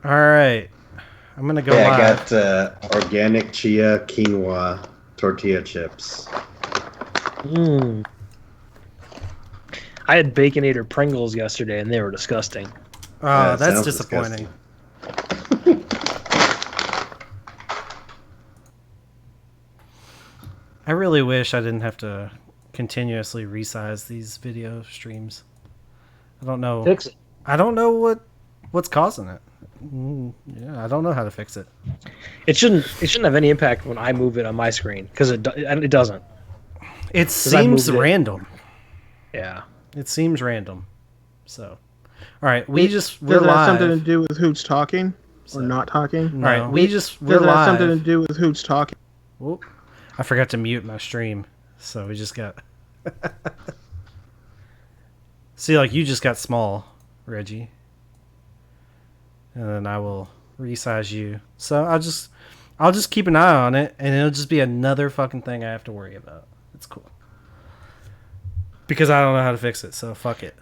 All right. I'm going to go Yeah, I live. got organic chia quinoa tortilla chips. Mm. I had Baconator Pringles yesterday, and they were disgusting. Oh, It that's sounds disappointing. disgusting. I really wish I didn't have to continuously resize these video streams. I don't know. Fix it. I don't know what's causing it. Yeah, I don't know how to fix it. It shouldn't have any impact when I move it on my screen because it doesn't. It seems random. Yeah. It seems random. So, all right, Does we're it have something to live. do with who's talking or not talking? No. All right, we're Does it have something to live. do with who's talking? Whoop. I forgot to mute my stream, so we just got. See, like you just got small, Reggie, and then I will resize you. So I'll just keep an eye on it, and it'll just be another fucking thing I have to worry about. It's cool because I don't know how to fix it, so fuck it.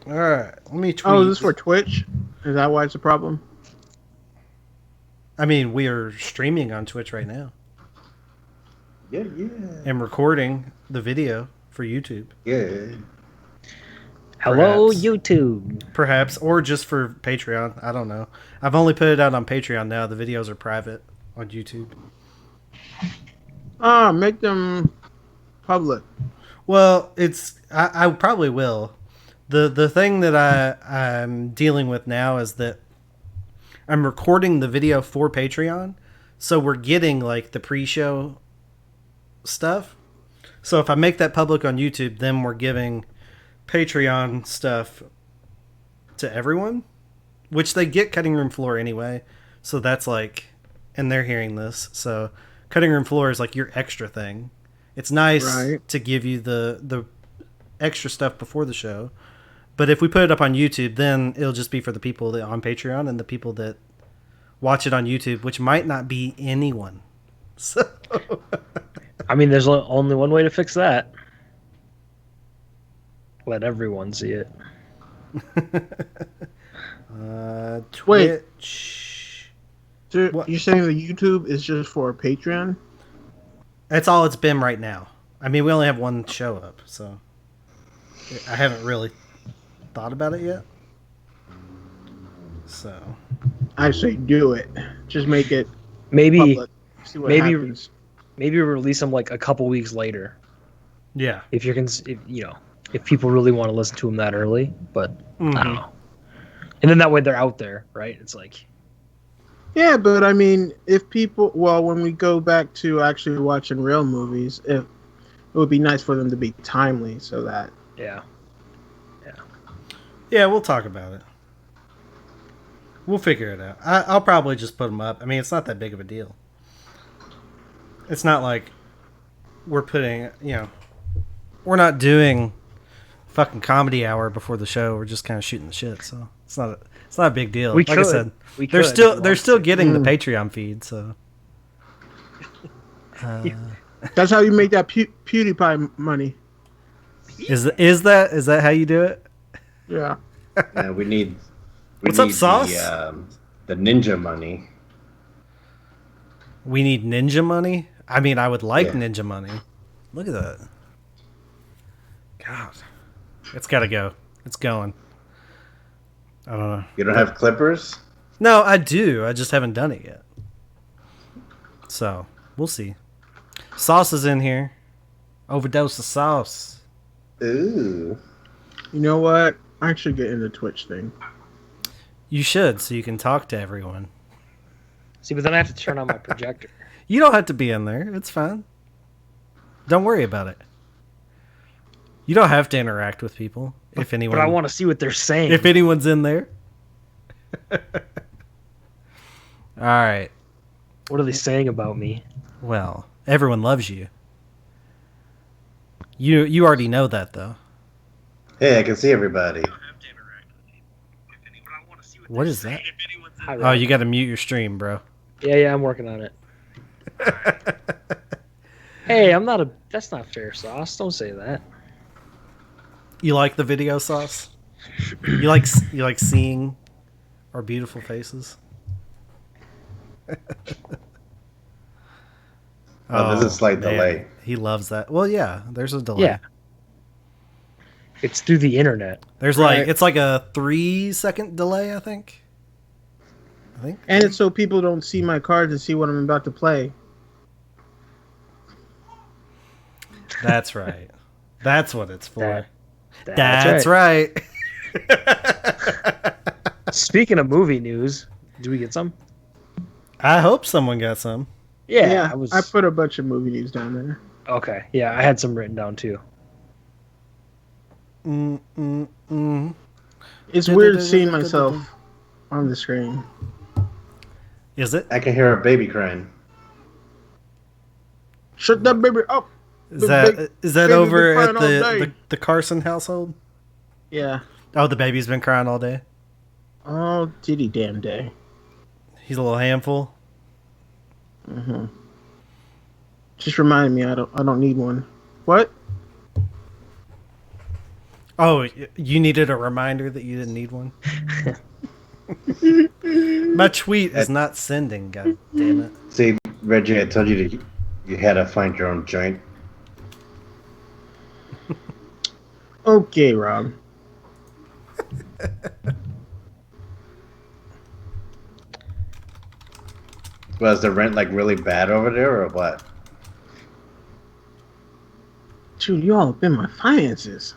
All right, let me tweet. Oh, is this for Twitch? Is that why it's a problem? I mean, we are streaming on Twitch right now. Yeah. And recording the video for YouTube. Yeah. Hello, YouTube. Perhaps, or just for Patreon. I don't know. I've only put it out on Patreon now. The videos are private on YouTube. Make them public. Well, I probably will. The thing that I'm dealing with now is that I'm recording the video for Patreon, so we're getting like the pre-show stuff. So if I make that public on YouTube, then we're giving Patreon stuff to everyone, which they get Cutting Room Floor anyway. So that's like, and they're hearing this. So Cutting Room Floor is like your extra thing. It's nice to give you the extra stuff before the show. But if we put it up on YouTube, then it'll just be for the people that on Patreon and the people that watch it on YouTube, which might not be anyone. So I mean, there's only one way to fix that. Let everyone see it. Twitch. So you're saying the YouTube is just for Patreon? That's all it's been right now. I mean, we only have one show up, so I haven't really thought about it yet. So I say do it. Just make it maybe public. See what happens. Maybe release them like a couple weeks later. Yeah. If people really want to listen to them that early, but I don't know. And then that way they're out there, right? It's like. Yeah, but I mean, if people, when we go back to actually watching real movies, it would be nice for them to be timely, so that. Yeah, we'll talk about it. We'll figure it out. I'll probably just put them up. I mean, it's not that big of a deal. It's not like we're putting, we're not doing fucking comedy hour before the show. We're just kind of shooting the shit. So it's not a big deal. Like I said, they're still getting the Patreon feed. So that's how you make that PewDiePie money. Is that how you do it? Yeah. We need. What's up, Sauce? The ninja money. We need ninja money? I mean, I would like ninja money. Look at that. God. It's got to go. It's going. I don't know. You don't have clippers? No, I do. I just haven't done it yet. So, we'll see. Sauce is in here. Overdose of sauce. Ooh. You know what? I should get into the Twitch thing. You should, so you can talk to everyone. See, but then I have to turn on my projector. You don't have to be in there. It's fine. Don't worry about it. You don't have to interact with people. If anyone, but I want to see what they're saying. If anyone's in there. All right. What are they saying about me? Well, everyone loves you. You already know that, though. Hey, I can see everybody. What is that? Oh, you got to mute your stream, bro. Yeah, I'm working on it. Hey, that's not fair, Sauce. Don't say that. You like the video, Sauce? You like seeing Our beautiful faces. There's a slight man. delay. He loves that. Well, yeah, there's a delay. Yeah. It's through the internet. There's Right. it's like a 3-second delay, I think. And it's so people don't see my cards and see what I'm about to play. That's right. That's what it's for. That's right. Speaking of movie news, do we get some? I hope someone got some. Yeah, I put a bunch of movie news down there. Okay, yeah, I had some written down too. It's weird seeing myself on the screen. Is it? I can hear a baby crying. Shut that baby up. Is that baby's over been at crying all day. the Carson household? Yeah. Oh, the baby's been crying all day. Oh, diddy damn day. He's a little handful. Mm-hmm. Just remind me, I don't need one. What? Oh, you needed a reminder that you didn't need one? My tweet is not sending, god damn it. See, Reggie, I told you you had to find your own joint. Okay, Rob. Was the rent like really bad over there or what? Dude, you all up in my finances.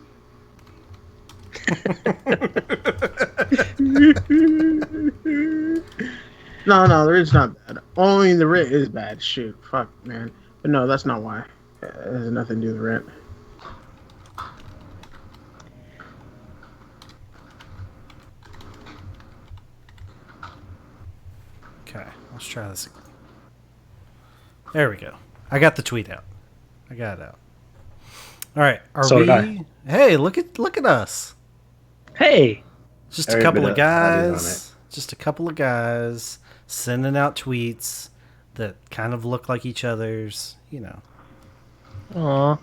No, there is not bad. Only the rent is bad. Shoot, fuck, man. But no, that's not why. It has nothing to do with the rent. Okay, let's try this again. There we go. I got the tweet out. I got it out. All right, So did I. Hey, look at us. Hey, Just a Every couple bit of of audio on guys. Just a couple of guys sending out tweets that kind of look like each other's. You know. aw,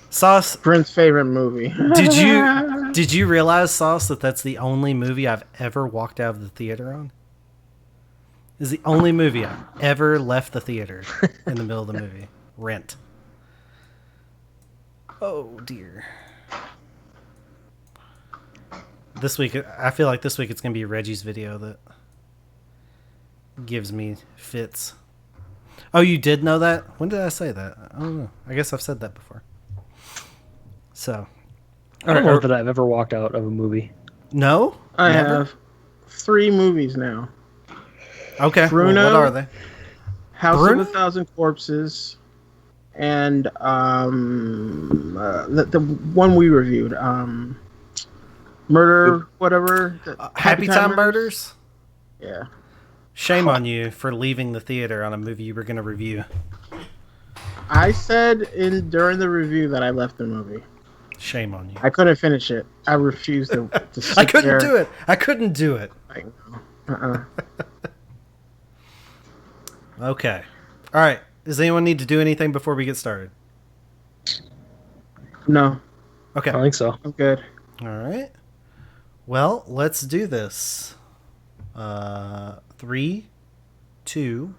Sauce, Brent's favorite movie. did you realize, Sauce, that that's the only movie I've ever walked out of the theater on? Is the only movie I've ever left the theater in the middle of the movie. Rent. Oh dear. This week, I feel like this week it's gonna be Reggie's video that gives me fits. Oh, you did know that? When did I say that? I don't know. I guess I've said that before. So, I don't know that I've ever walked out of a movie. no, I never? have 3 movies now. Okay, Bruno. well, what are they? House Bruno? of a Thousand Corpses, and the one we reviewed, Murder, whatever. Happy Time Murders? Yeah. Shame on you for leaving the theater on a movie you were going to review. I said during the review that I left the movie. Shame on you. I couldn't finish it. I refused to sit I couldn't there. do it. I couldn't do it. Okay. All right. Does anyone need to do anything before we get started? No, Okay. I don't think so. I'm good. All right. Well, let's do this. 3, 2.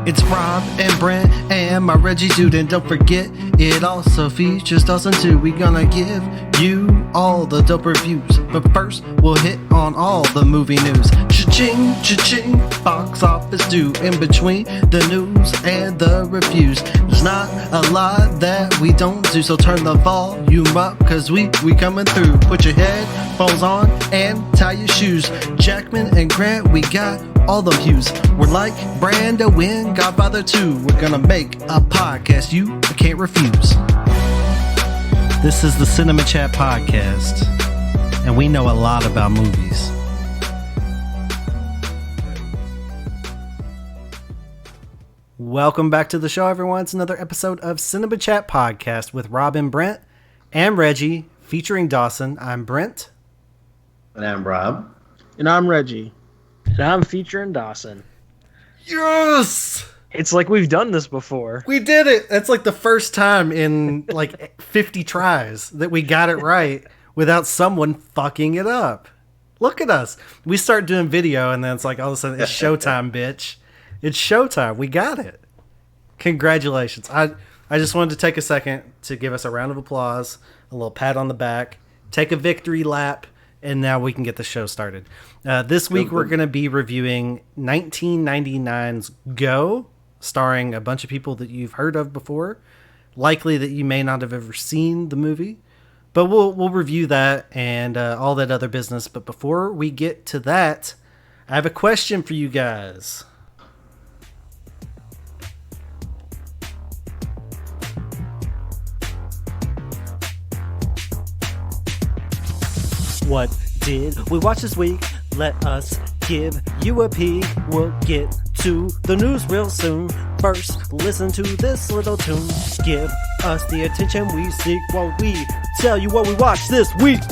It's Rob and Brent and my Reggie dude, and don't forget it also features Dawson too. We gonna give you all the dope reviews, but first we'll hit on all the movie news. Cha-ching, cha-ching, box office due. In between the news and the reviews, there's not a lot that we don't do, so turn the volume up, cause we coming through. Put your headphones on and tie your shoes. Jackman and Grant, we got all the views. We're like Brando in Godfather 2. We're gonna make a podcast you can't refuse. This is the Cinema Chat Podcast, and we know a lot about movies. Welcome back to the show, everyone. It's another episode of Cinema Chat Podcast with Rob and Brent and Reggie, featuring Dawson. I'm Brent. And I'm Rob. And I'm Reggie. And I'm featuring Dawson. Yes! It's like we've done this before. We did it. That's like the first time in like 50 tries that we got it right without someone fucking it up. Look at us. We start doing video and then it's like all of a sudden it's showtime, bitch. It's showtime. We got it. Congratulations. I just wanted to take a second to give us a round of applause, a little pat on the back, take a victory lap, and now we can get the show started. This week we're going to be reviewing 1999's Go, starring a bunch of people that you've heard of before, likely that you may not have ever seen the movie, but we'll review that and all that other business. But before we get to that, I have a question for you guys. What did we watch this week? Let us give you a peek. We'll get to the news real soon. First, listen to this little tune. Give us the attention we seek while we tell you what we watched this week.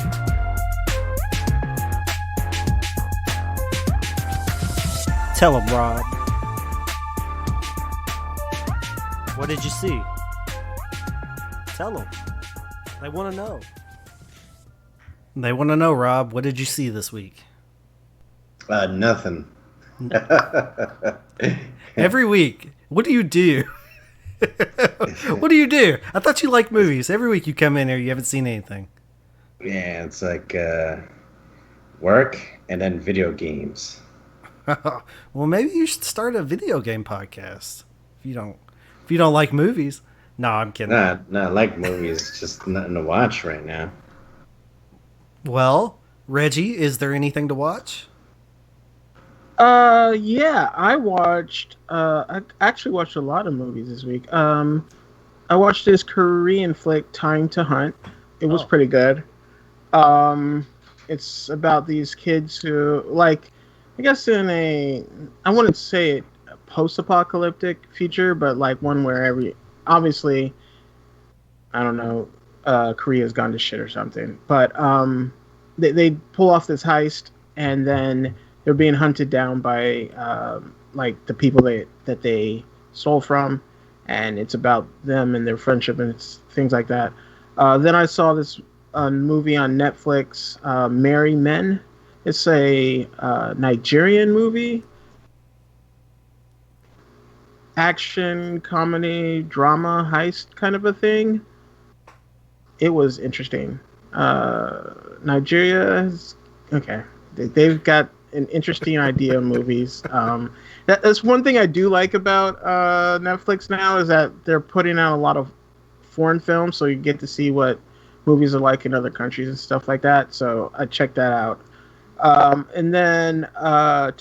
Tell them, Rob. What did you see? Tell them. They want to know. They want to know, Rob, what did you see this week? Nothing. Every week. What do you do? What do you do? I thought you liked movies. Every week you come in here, you haven't seen anything. Yeah, it's like work and then video games. Well, maybe you should start a video game podcast. If you don't like movies. No, I'm kidding. Nah, I like movies. Just nothing to watch right now. Well, Reggie, is there anything to watch? Yeah, I actually watched a lot of movies this week. I watched this Korean flick, Time to Hunt. It was pretty good. It's about these kids who, like, I guess I wouldn't say it a post-apocalyptic future, but like one where obviously, I don't know, Korea's gone to shit or something. But they pull off this heist, and then they're being hunted down by like the people that they stole from, and it's about them and their friendship and it's things like that. Then I saw this movie on Netflix, Marry Men. It's a Nigerian movie. Action, comedy, drama, heist kind of a thing. It was interesting. Nigeria is okay. They've got an interesting idea of movies. That's one thing I do like about Netflix now is that they're putting out a lot of foreign films, so you get to see what movies are like in other countries and stuff like that. So I checked that out. And then Home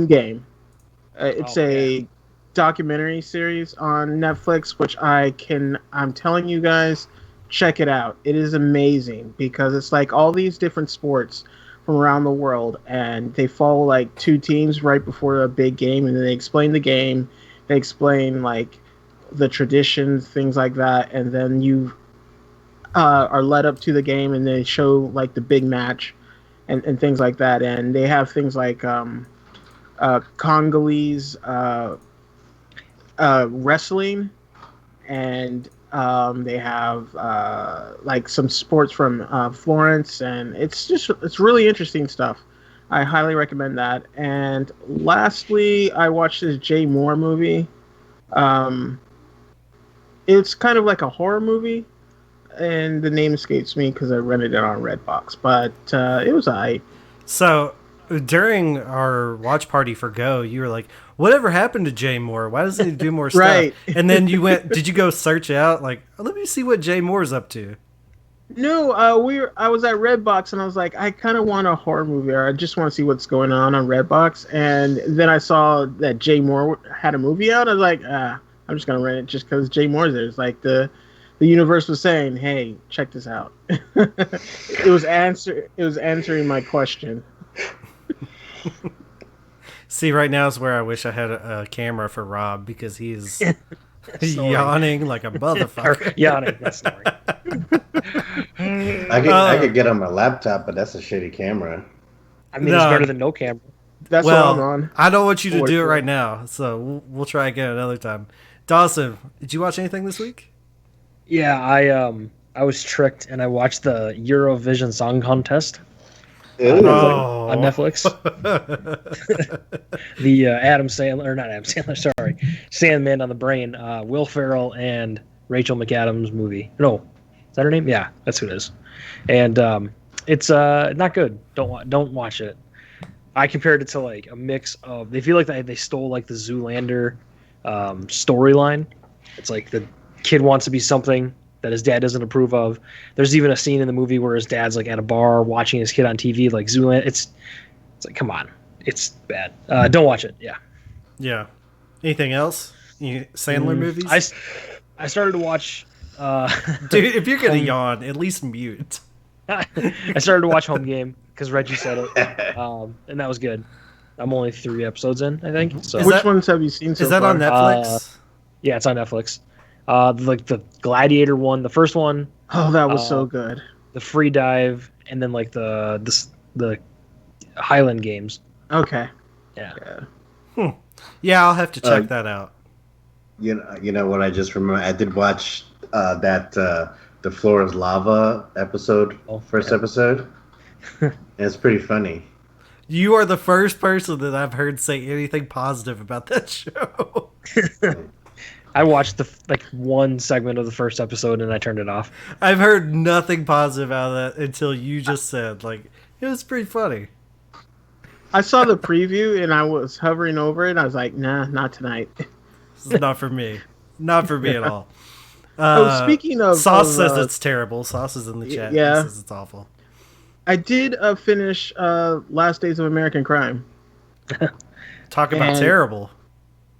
Game. It's a documentary series on Netflix, which I'm telling you guys, check it out. It is amazing because it's like all these different sports from around the world, and they follow like two teams right before a big game, and then they explain the game. They explain like the traditions, things like that, and then you are led up to the game, and they show like the big match and things like that. And they have things like Congolese wrestling, and they have like some sports from Florence, and it's really interesting stuff. I highly recommend that. And lastly, I watched this Jay Mohr movie. It's kind of like a horror movie, and the name escapes me because I rented it on Redbox, but it was alright. So during our watch party for Go, you were like, whatever happened to Jay Mohr? Why doesn't he do more stuff? Right. And then did you go search out, like, let me see what Jay Mohr's up to? No, I was at Redbox, and I was like, I kind of want a horror movie, or I just want to see what's going on Redbox. And then I saw that Jay Mohr had a movie out. I was like, I'm just going to rent it just because Jay Mohr's there. It's like the universe was saying, hey, check this out. It was answering my question. See, right now is where I wish I had a camera for Rob, because he's yawning like a motherfucker. Yawning, that's story. I could get on my laptop, but that's a shitty camera. I mean, it's better than no camera. That's what I'm on. I don't want you to Forward do it for right it. now, so we'll try again another time. Dawson, did you watch anything this week? Yeah, I was tricked and I watched the Eurovision Song Contest on Netflix. The Adam Sandler, or not Adam Sandler, sorry, Sandman on the Brain, Will Ferrell and Rachel McAdams movie. No, is that her name? Yeah, that's who it is. And it's not good. Don't watch it. I compared it to like a mix of. They feel like they stole like the Zoolander storyline. It's like the kid wants to be something that his dad doesn't approve of. There's even a scene in the movie where his dad's like at a bar watching his kid on TV, like Zoolander. It's like, come on, it's bad. Don't watch it. Yeah. Yeah. Anything else? Sandler movies? I started to watch. Dude, if you're gonna yawn, at least mute. I started to watch Home Game because Reggie said it, and that was good. I'm only 3 episodes in, I think. So Which ones have you seen so Is that far? on Netflix? yeah, it's on Netflix. Like the Gladiator one, the first one, Oh, that was so good. the Free Dive, and then like the Highland Games. Okay. Yeah. Yeah. Yeah, I'll have to check that out. You know what? I just remember. I did watch that the floor is lava episode, first episode. And it's pretty funny. You are the first person that I've heard say anything positive about that show. I watched one segment of the first episode and I turned it off. I've heard nothing positive out of that until you just said, like, it was pretty funny. I saw the preview and I was hovering over it. And I was like, nah, not tonight. This is not for me. Not for me at all. Speaking of... Sauce says it's terrible. Sauce is in the chat. Yeah. He says it's awful. I did finish Last Days of American Crime. Talk about terrible.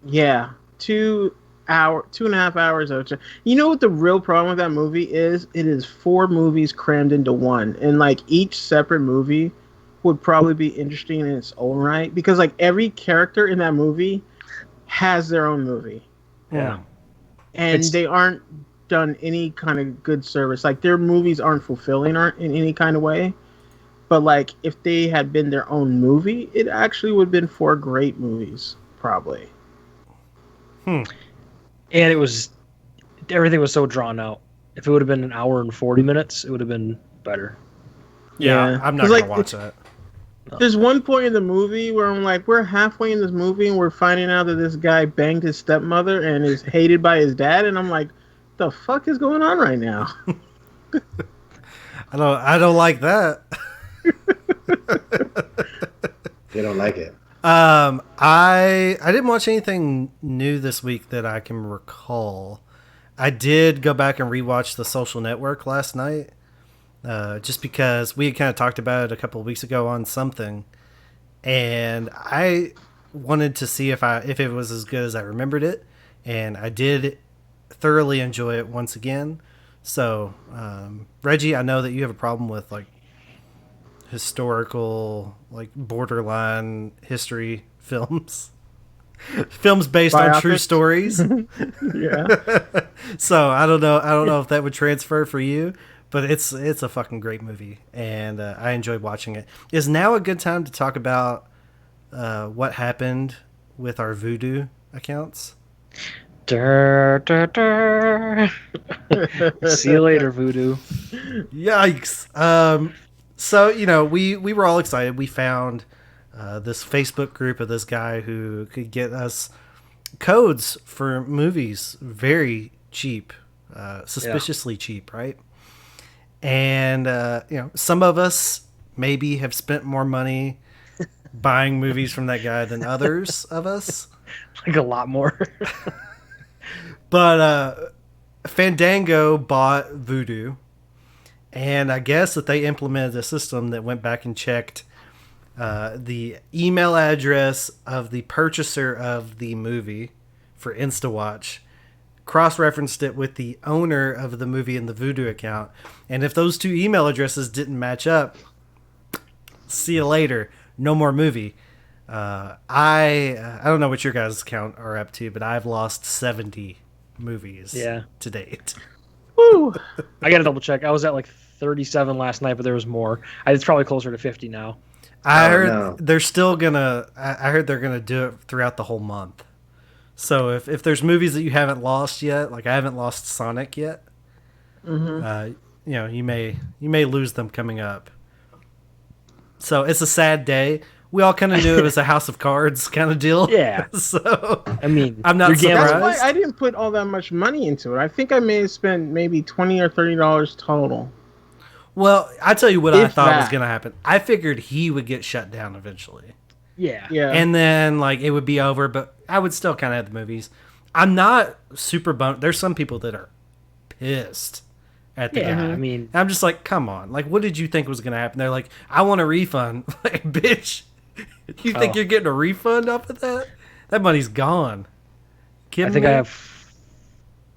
Yeah. 2.5 hours of it. You know what the real problem with that movie is? It is 4 movies crammed into one. And like each separate movie would probably be interesting in its own right. Because like every character in that movie has their own movie. Yeah. And they aren't done any kind of good service. Like their movies aren't fulfilling in any kind of way. But like if they had been their own movie, it actually would have been 4 great movies, probably. And everything was so drawn out. If it would have been an hour and 40 minutes, it would have been better. Yeah. I'm not 'Cause, going like, to watch that. There's one point in the movie where I'm like, we're halfway in this movie and we're finding out that this guy banged his stepmother and is hated by his dad, and I'm like, the fuck is going on right now? I don't like that. They don't like it. I didn't watch anything new this week that I can recall. I did go back and rewatch The Social Network last night, just because we had kind of talked about it a couple of weeks ago on something, and I wanted to see if it was as good as I remembered it, and I did thoroughly enjoy it once again. So, Reggie, I know that you have a problem with like historical, like borderline history films. Films based on true stories. Yeah. So I don't know if that would transfer for you, but it's a fucking great movie, and I enjoyed watching it. Is now a good time to talk about what happened with our Voodoo accounts? Dur, dur, dur. See you later, Voodoo. Yikes. So, we were all excited. We found this Facebook group of this guy who could get us codes for movies very cheap, suspiciously cheap, right? And, some of us maybe have spent more money buying movies from that guy than others of us. Like a lot more. But Fandango bought Voodoo, and I guess that they implemented a system that went back and checked the email address of the purchaser of the movie for InstaWatch, cross-referenced it with the owner of the movie in the Voodoo account, and if those 2 email addresses didn't match up, see you later, no more movie. I don't know what your guys' count are up to, but I've lost 70 movies to date. Woo! I gotta double check. I was at like 37 last night, but there was more. It's probably closer to 50 now. I Oh, heard no. they're still gonna. I heard they're gonna do it throughout the whole month. So if there's movies that you haven't lost yet, like I haven't lost Sonic yet, you may lose them coming up. So it's a sad day. We all kind of knew it was a House of Cards kind of deal. Yeah. So I mean, I'm not you're gambling. surprised. That's why I didn't put all that much money into it. I think I may have spent maybe $20 or $30 total. Well, I tell you what I If thought was that. going to happen. I figured he would get shut down eventually. Yeah. Yeah. And then like it would be over, but I would still kind of have the movies. I'm not super bummed. There's some people that are pissed at the Yeah. guy. I mean, I'm just like, come on. Like, what did you think was going to happen? They're like, I want a refund. Like, bitch, you think you're getting a refund off of that? That money's gone. Kidding I think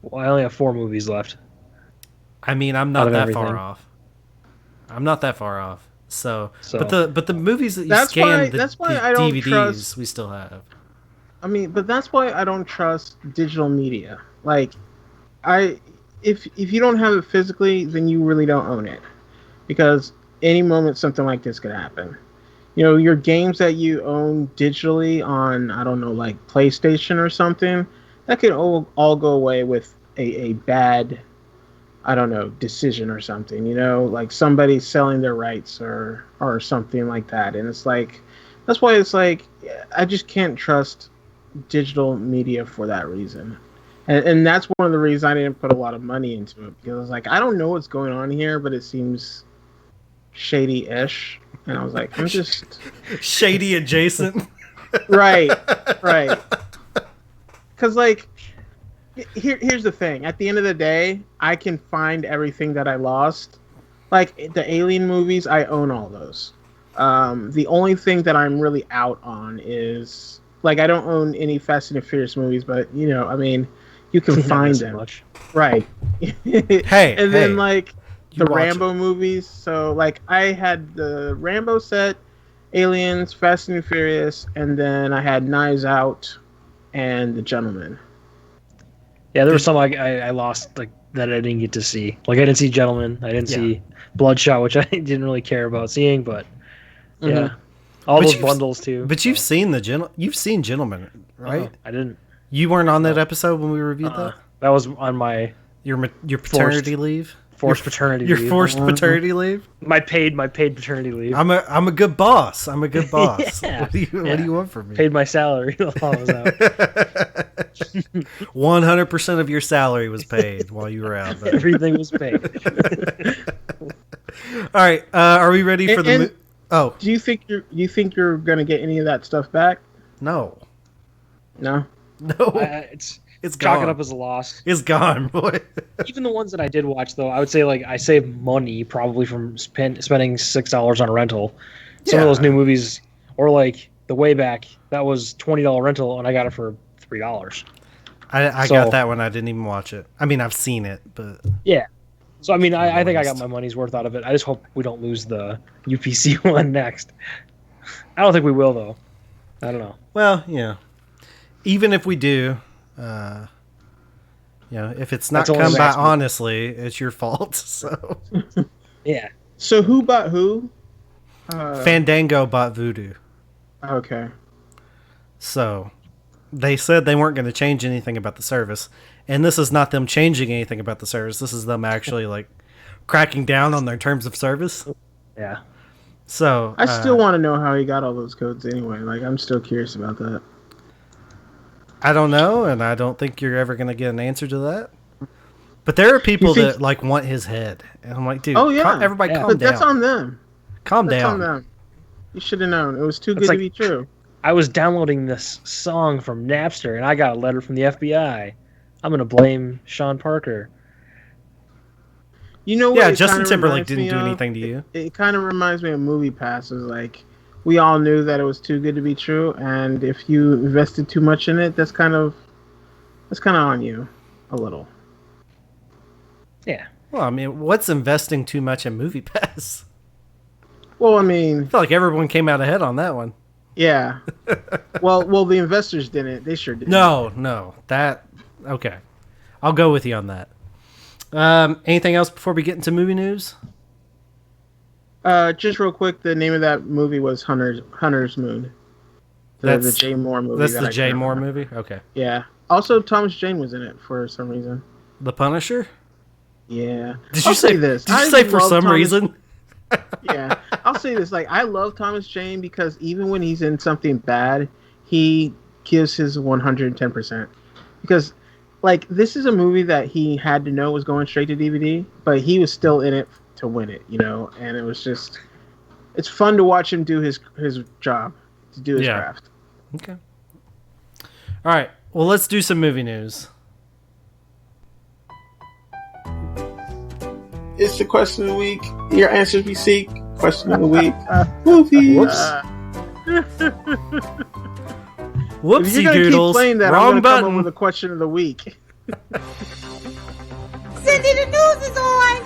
me? I only have 4 movies left. I mean, I'm out not of that everything. far off. I'm not that far off. So, So- but the movies that you That's scan, why- the, that's why the I don't DVDs, trust- we still have. I mean, but that's why I don't trust digital media. Like, if you don't have it physically, then you really don't own it, because any moment something like this could happen. You know, your games that you own digitally on, I don't know, like PlayStation or something, that could all go away with a bad, I don't know, decision or something. You know, like somebody selling their rights or something like that. And it's like, that's why it's like, I just can't trust digital media for that reason. And that's one of the reasons I didn't put a lot of money into it, because I was like, I don't know what's going on here, but it seems shady-ish. And I was like, I'm just Shady adjacent. right. Because like, here's the thing. At the end of the day, I can find everything that I lost. Like the Alien movies, I own all those. The only thing that I'm really out on is, like, I don't own any Fast and the Furious movies, but you know, I mean, you can Not find so them. much. Right. Hey, and then like you the watch Rambo movies. So like I had the Rambo set, Aliens, Fast and the Furious, and then I had Knives Out and The Gentleman. Yeah, there was some I lost, like, that I didn't get to see. Like, I didn't see Gentleman. I didn't see Bloodshot, which I didn't really care about seeing, but yeah. All But those you've- bundles too. But you've seen you've seen Gentleman, right? I didn't. You weren't on that episode when we reviewed that. That was on my Your paternity leave. forced paternity Your leave. forced paternity leave. My paid paternity leave. I'm a good boss. I'm a good boss. Yeah. What do you want from me? Paid my salary while I was out. 100% of your salary was paid while you were out. But... Everything was paid. All right, are we ready for the? Oh Do you think you're gonna get any of that stuff back? no, No. no, It's gone. chalk it up as a loss. It's gone, boy. Even the ones that I did watch, though, I would say, like, I saved money probably from spending $6 on a rental. Some of Yeah. those new movies, or like the Way Back, that was $20 rental, and I got it for $3. I So- got that one. I didn't even watch it. I mean, I've seen it, but Yeah. So I mean, I think I got Waste. my money's worth out of it. I just hope we don't lose the UPC one next. I don't think we will, though. I don't know. well, yeah. Even if we do, if it's not That's only come by last week. honestly, it's your fault. So Yeah. So who bought who? Fandango bought Voodoo. Okay. So they said they weren't going to change anything about the service, and this is not them changing anything about the service. This is them actually like cracking down on their terms of service. Yeah. So I still want to know how he got all those codes anyway. Like, I'm still curious about that. I don't know, and I don't think you're ever going to get an answer to that. But there are people You think- that like want his head, and I'm like, dude, Oh, yeah. everybody, Yeah. calm But down, that's on them. calm That's on down. them. You should have known. It was too It's good like- to be true. I was downloading this song from Napster, and I got a letter from the FBI. I'm gonna blame Sean Parker. You know what? Yeah, it Justin kinda Timberlake reminds didn't me do of? anything to you. It kind of reminds me of Movie Pass. It's like, we all knew that it was too good to be true, and if you invested too much in it, that's kind of on you, a little. Yeah. Well, I mean, what's investing too much in Movie Pass? Well, I mean, I feel like everyone came out ahead on that one. yeah. well, the investors didn't. They sure did. No, that okay. I'll go with you on that. Anything else before we get into movie news? Just real quick, the name of that movie was Hunter's Moon. The Jay Moore movie. That's the Jay Moore movie? Okay. Yeah. Also, Thomas Jane was in it for some reason. The Punisher? Yeah. Did you say this? Did you say for some reason? Yeah. I'll say this. Like, I love Thomas Jane because even when he's in something bad, he gives his 110%. Because, like, this is a movie that he had to know was going straight to DVD, but he was still in it to win it, you know? And it was just... It's fun to watch him do his job, to do his craft. Okay. All right. Well, let's do some movie news. It's the question of the week. Your answers we seek. Question of the week. Movies. Whoopsie if you're gonna doodles. Keep playing that, Wrong I'm gonna button. come up with a question of the week. Cindy, the news is on.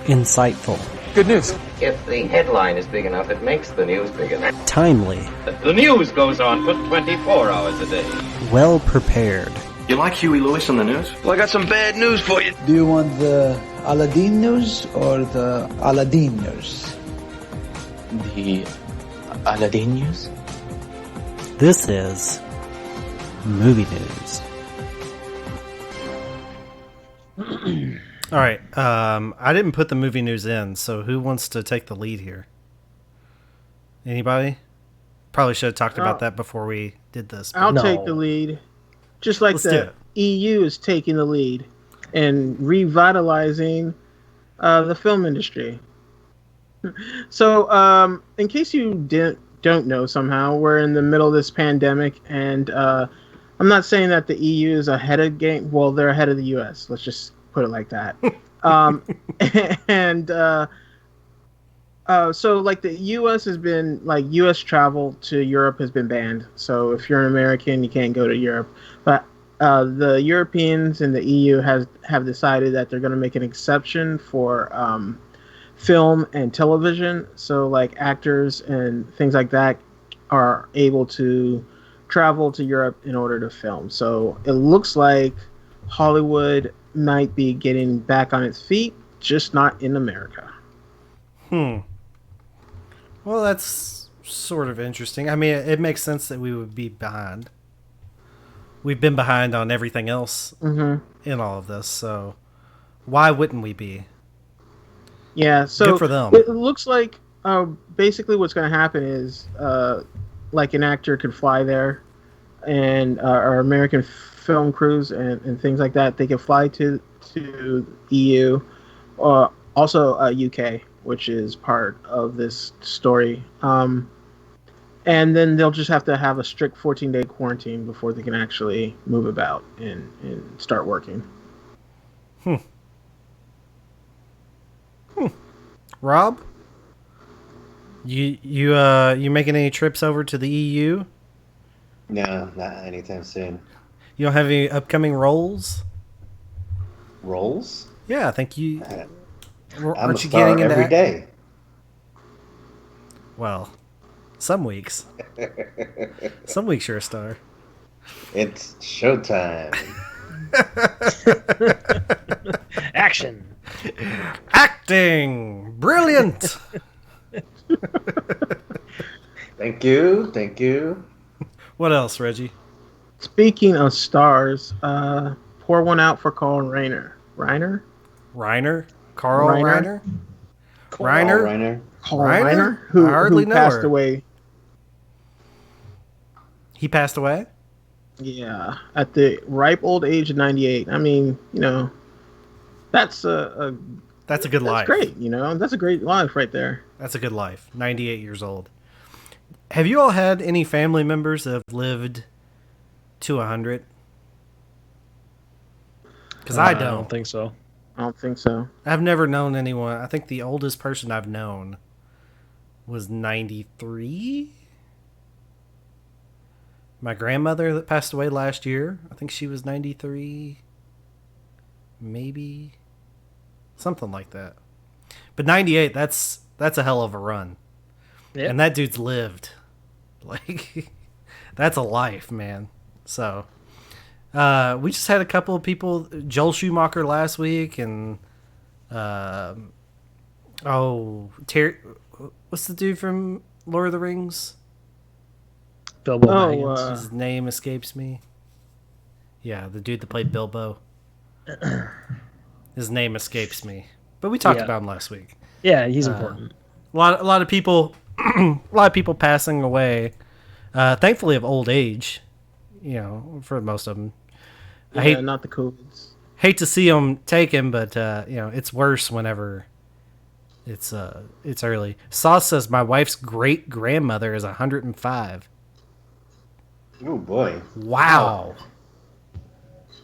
Insightful. Good news. If the headline is big enough, it makes the news big enough. Timely. The news goes on for 24 hours a day. Well prepared. You like Huey Lewis on the news? Well, I got some bad news for you. Do you want the Aladdin news or the Aladdin news? The Aladdin news? This is movie news. All right. I didn't put the movie news in, so who wants to take the lead here? Anybody? Probably should have talked about that before we did this. I'll take the lead. Just like the EU is taking the lead and revitalizing the film industry. So, in case you don't know somehow, we're in the middle of this pandemic, and I'm not saying that the EU is ahead of game. Well, they're ahead of the US. Let's just put it like that. So like the US has been, like, US travel to Europe has been banned. So if you're an American, you can't go to Europe. But the Europeans and the EU have decided that they're going to make an exception for film and television. So like actors and things like that are able to travel to Europe in order to film. So it looks like Hollywood might be getting back on its feet, just not in America. Well, that's sort of interesting. I mean, it makes sense that we would be behind. We've been behind on everything else in all of this, so why wouldn't we be? Yeah, so good for them. It looks like basically what's going to happen is like an actor could fly there, and our American film crews and things like that, they can fly to EU, also UK, which is part of this story. And then they'll just have to have a strict 14-day quarantine before they can actually move about and start working. Rob, you making any trips over to the EU? No, not anytime soon. You don't have any upcoming roles? Roles? Yeah, I think you. I'm aren't a you star getting into every day. Well, some weeks. Some weeks you're a star. It's showtime. Action. Acting! Brilliant! Thank you. What else, Reggie? Speaking of stars, pour one out for Carl Reiner. Reiner? Carl Reiner? Carl Reiner? Who passed away. He passed away? Yeah, at the ripe old age of 98. I mean, you know, that's a good life. That's great, you know. That's a great life right there. That's a good life. 98 years old. Have you all had any family members that have lived to 100? Because I don't think so. I don't think so. I've never known anyone. I think the oldest person I've known was 93. My grandmother that passed away last year, I think she was 93. Maybe. Something like that. But 98, that's a hell of a run. Yep. And that dude's lived. Like, that's a life, man. So, we just had a couple of people, Joel Schumacher last week, and, what's the dude from Lord of the Rings? Bilbo Baggins. His name escapes me. Yeah, the dude that played Bilbo. His name escapes me, but we talked about him last week. Yeah, he's important. A lot of people, a lot of people passing away. Thankfully, of old age. You know, for most of them. Yeah, not the COVIDs. Hate to see them taken, but you know, it's worse whenever it's early. Sauce says my wife's great grandmother is 105. Oh boy! Wow.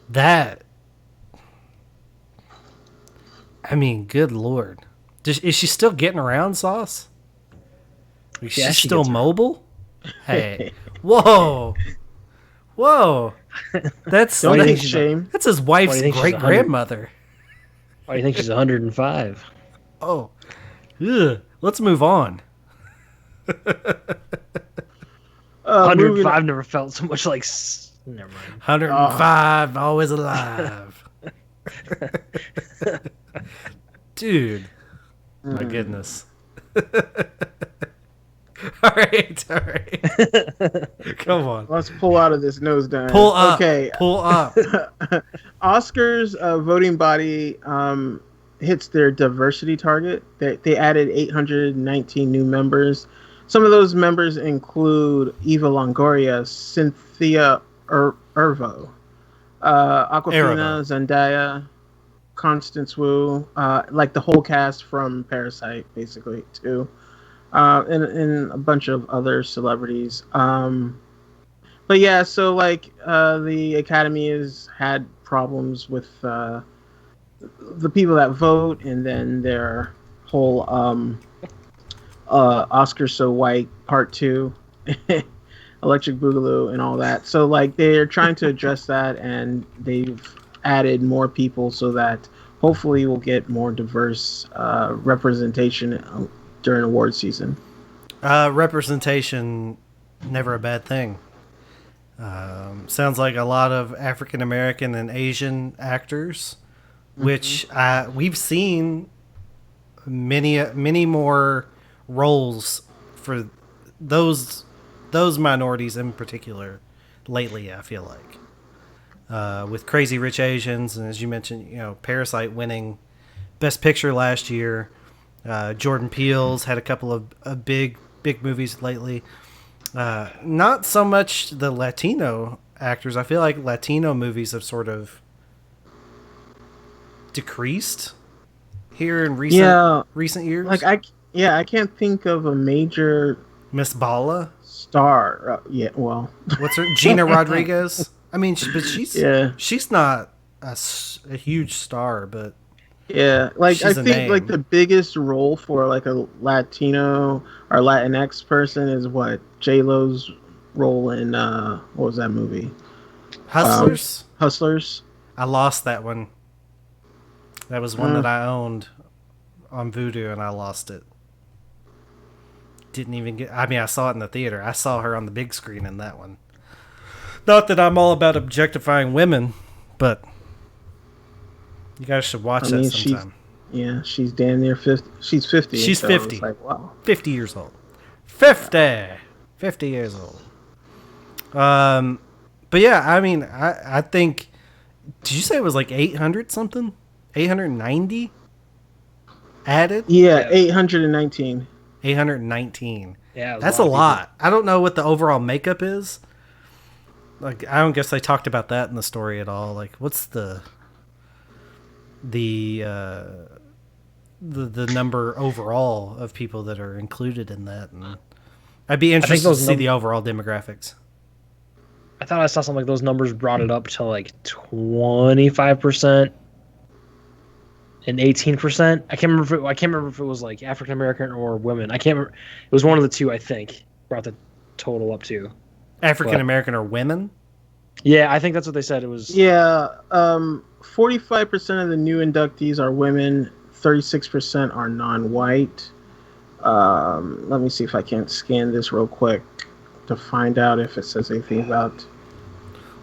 That. I mean, good lord. Is she still getting around, Sauce? Is she still mobile? Hey. Whoa. Whoa. That's shame. That's his wife's great grandmother. Why do you think she's 105? Oh. Ugh. Let's move on. 105 never felt so much like. Never mind. 105, always alive. Dude. My goodness. All right. Come on. Let's pull out of this nosedive. Pull up. Okay. Pull up. Oscars voting body hits their diversity target. They added 819 new members. Some of those members include Eva Longoria, Cynthia Erivo, Awkwafina, Zendaya, Constance Wu, like the whole cast from Parasite, basically, too. And a bunch of other celebrities. But yeah, so like the Academy has had problems with the people that vote, and then their whole Oscar So White Part 2, Electric Boogaloo, and all that. So like they're trying to address that, and they've added more people so that hopefully we'll get more diverse representation during award season. Representation, never a bad thing. Sounds like a lot of African American and Asian actors, which we've seen many more roles for those minorities in particular lately. I feel like with Crazy Rich Asians, and as you mentioned, you know, Parasite winning Best Picture last year. Jordan Peele's had a couple of big movies lately. Not so much the Latino actors. I feel like Latino movies have sort of decreased here in recent years. Like I can't think of a major Miss Bala star. What's her Gina Rodriguez? I mean, she's not a huge star, but yeah, like I think like the biggest role for like a Latino or Latinx person is what J-Lo's role in what was that movie? Hustlers. Hustlers. I lost that one. That was one that I owned on Vudu, and I lost it. Didn't even get. I mean, I saw it in the theater. I saw her on the big screen in that one. Not that I'm all about objectifying women, but you guys should watch that sometime. She's damn near 50. She's 50. She's 50. Like, wow. 50 years old. 50 years old. But yeah, I mean, I think. Did you say it was like 800 something? 890 added? Yeah, 819. 819. Yeah, that's a lot. I don't know what the overall makeup is. Like, I don't guess they talked about that in the story at all. Like, what's the number overall of people that are included in that? And I'd be interested to see the overall demographics. I thought I saw something like those numbers brought it up to like 25% and 18%. I can't remember if it was like African American or women. I can't remember. It was one of the two, I think, brought the total up to. African American or women? Yeah, I think that's what they said. It was. Yeah, 45% of the new inductees are women. 36% are non-white. Let me see if I can scan this real quick to find out if it says anything about.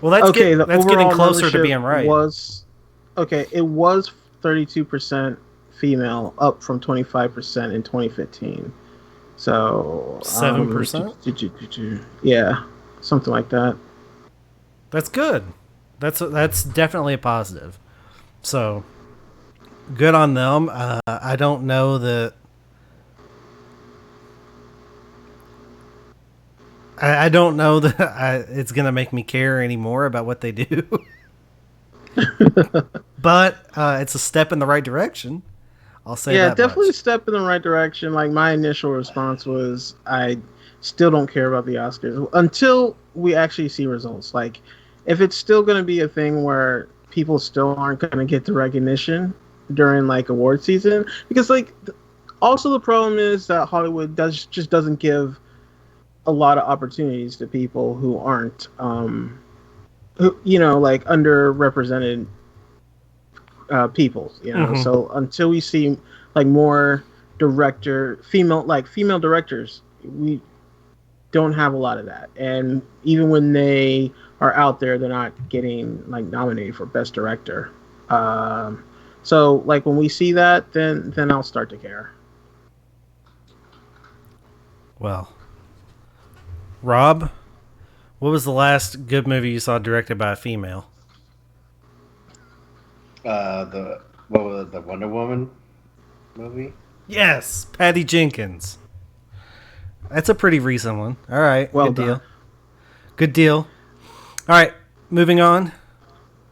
Well, that's getting closer to being right. It was 32% female, up from 25% in 2015. So 7%. Yeah, something like that. That's good. That's definitely a positive. So good on them. I don't know that. I don't know that it's gonna make me care anymore about what they do. But it's a step in the right direction. I'll say Yeah, that definitely a much. step in the right direction. Like my initial response was, I still don't care about the Oscars until we actually see results. Like, if it's still going to be a thing where people still aren't going to get the recognition during like award season, because like also the problem is that Hollywood doesn't give a lot of opportunities to people who aren't who, like underrepresented people, Mm-hmm. So until we see like more female directors, we don't have a lot of that. And even when they are out there, they're not getting like nominated for best director. So like when we see that, then I'll start to care. Well, Rob, what was the last good movie you saw directed by a female? What was it, the Wonder Woman movie? Yes, Patty Jenkins. That's a pretty recent one. All right, Well good done. deal. Good deal. All right, moving on.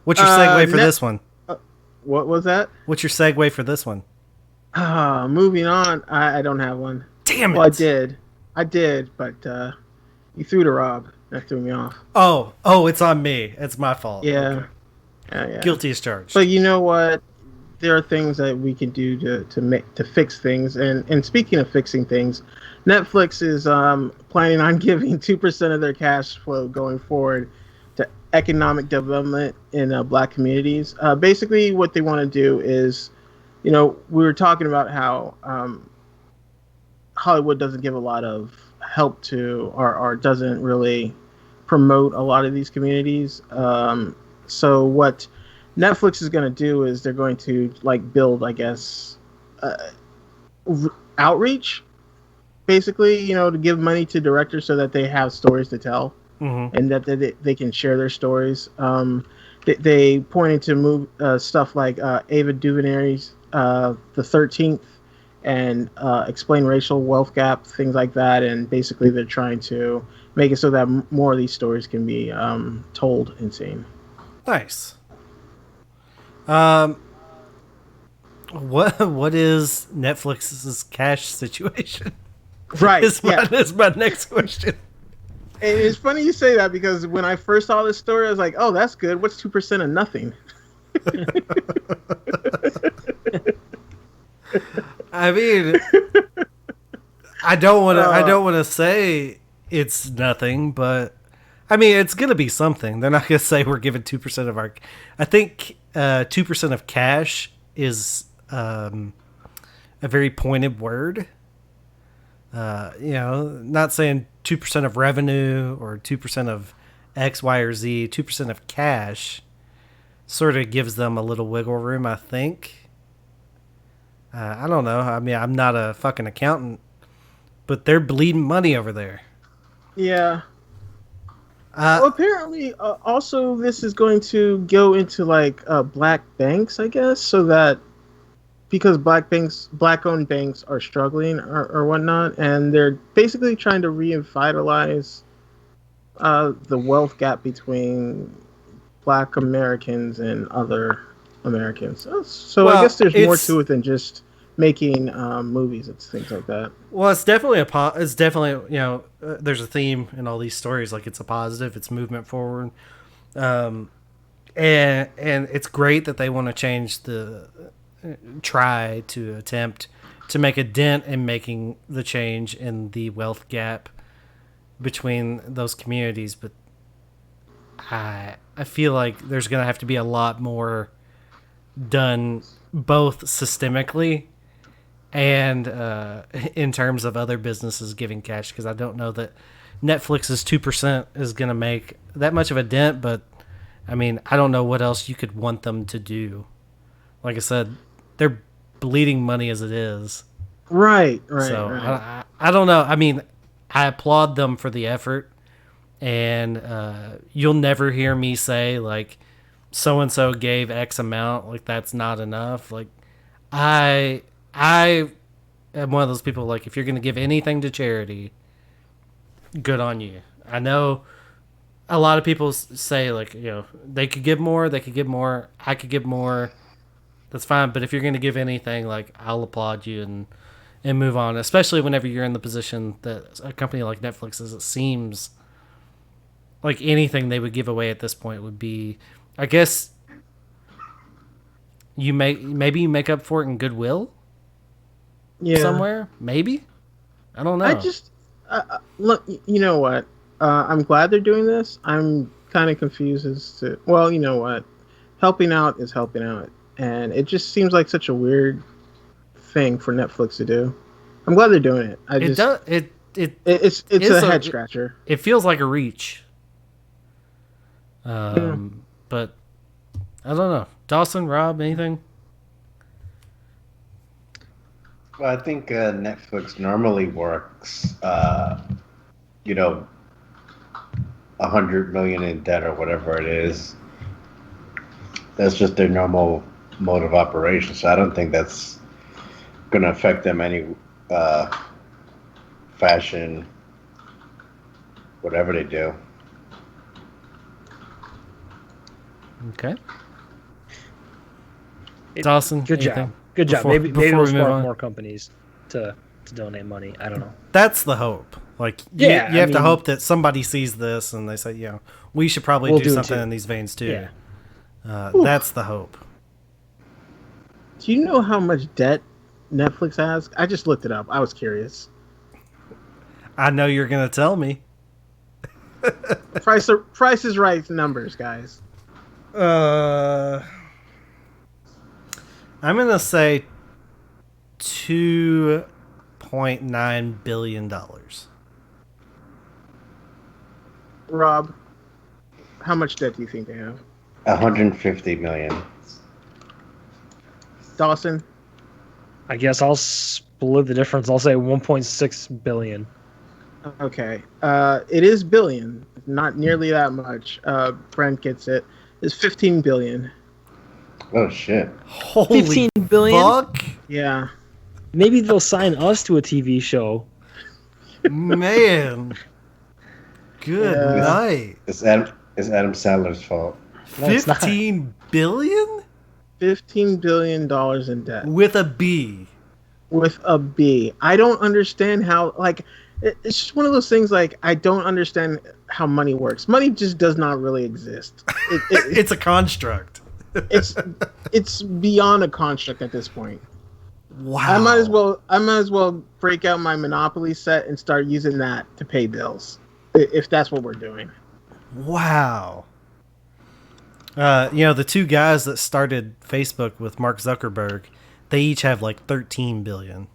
What's your segue for this one? What was that? What's your segue for this one? Moving on. I don't have one. Damn it. Well, I did, but you threw to Rob. That threw me off. Oh, it's on me. It's my fault. Yeah. Okay. Yeah. Guilty as charged. But you know what? There are things that we can do to fix things. And speaking of fixing things, Netflix is planning on giving 2% of their cash flow going forward to economic development in Black communities. Basically, what they want to do is, we were talking about how Hollywood doesn't give a lot of help to or doesn't really promote a lot of these communities. So what Netflix is going to do is they're going to like build, I guess, outreach, basically, to give money to directors so that they have stories to tell, and that they can share their stories. They pointed to stuff like Ava DuVernay's The 13th and Explain Racial Wealth Gap, things like that. And basically they're trying to make it so that more of these stories can be told and seen. Nice. What is Netflix's cash situation? Right. Is my next question. And it's funny you say that because when I first saw this story, I was like, "Oh, that's good. What's 2% of nothing?" I mean, I don't want to say it's nothing, but I mean, it's going to be something. They're not going to say we're giving 2% of our. I think 2% of cash is a very pointed word. Not saying 2% of revenue or 2% of X, Y, or Z. 2% of cash sort of gives them a little wiggle room, I think. I don't know. I mean, I'm not a fucking accountant, but they're bleeding money over there. Yeah. Well, apparently, also this is going to go into like black banks, I guess, so that because black-owned banks are struggling or whatnot, and they're basically trying to revitalize the wealth gap between Black Americans and other Americans. So well, I guess there's more to it than just making movies. It's things like that. Well, it's definitely it's definitely there's a theme in all these stories. Like it's a positive, it's movement forward, and it's great that they want to change try to attempt to make a dent in making the change in the wealth gap between those communities. But I feel like there's going to have to be a lot more done both systemically and in terms of other businesses giving cash, because I don't know that Netflix's 2% is going to make that much of a dent. But I mean, I don't know what else you could want them to do. Like I said, they're bleeding money as it is. Right. So right. I don't know. I mean, I applaud them for the effort, and you'll never hear me say like so and so gave X amount, like that's not enough. Like I am one of those people, like if you're gonna give anything to charity, good on you. I know a lot of people say like, they could give more, I could give more. That's fine, but if you're gonna give anything, like I'll applaud you and move on. Especially whenever you're in the position that a company like Netflix is. It seems like anything they would give away at this point would be, I guess, maybe you make up for it in goodwill. Yeah. Somewhere, maybe. I don't know. I just look. You know what? I'm glad they're doing this. I'm kind of confused as to. Well, you know what? Helping out is helping out, and it just seems like such a weird thing for Netflix to do. I'm glad they're doing it. It's a head scratcher. It feels like a reach. But I don't know. Dawson, Rob, anything? Well, I think Netflix normally works, 100 million in debt or whatever it is. That's just their normal mode of operation. So I don't think that's going to affect them any fashion, whatever they do. Okay. Dawson, good anything? job. Good job. Maybe Before we'll we move spark on. more companies to donate money. I don't know. That's the hope. Like, you have to hope that somebody sees this and they say, we should probably do something in these veins too. Yeah. That's the hope. Do you know how much debt Netflix has? I just looked it up. I was curious. I know you're going to tell me. Price is Right numbers, guys. I'm going to say $2.9 billion. Rob, how much debt do you think they have? 150 million. Dawson? I guess I'll split the difference. I'll say 1.6 billion. Okay. It is billion. Not nearly that much. Brent gets it. It's 15 billion. Oh, shit. Holy 15 billion? Fuck? Yeah. Maybe they'll sign us to a TV show. Man. Good night. It's Adam Sandler's fault. No, 15 billion? $15 billion in debt. With a B. With a B. I don't understand how, like, it's just one of those things, like, I don't understand how money works. Money just does not really exist. It's a construct. It's beyond a construct at this point. Wow. I might as well break out my Monopoly set and start using that to pay bills, if that's what we're doing. Wow. The two guys that started Facebook with Mark Zuckerberg, they each have like 13 billion.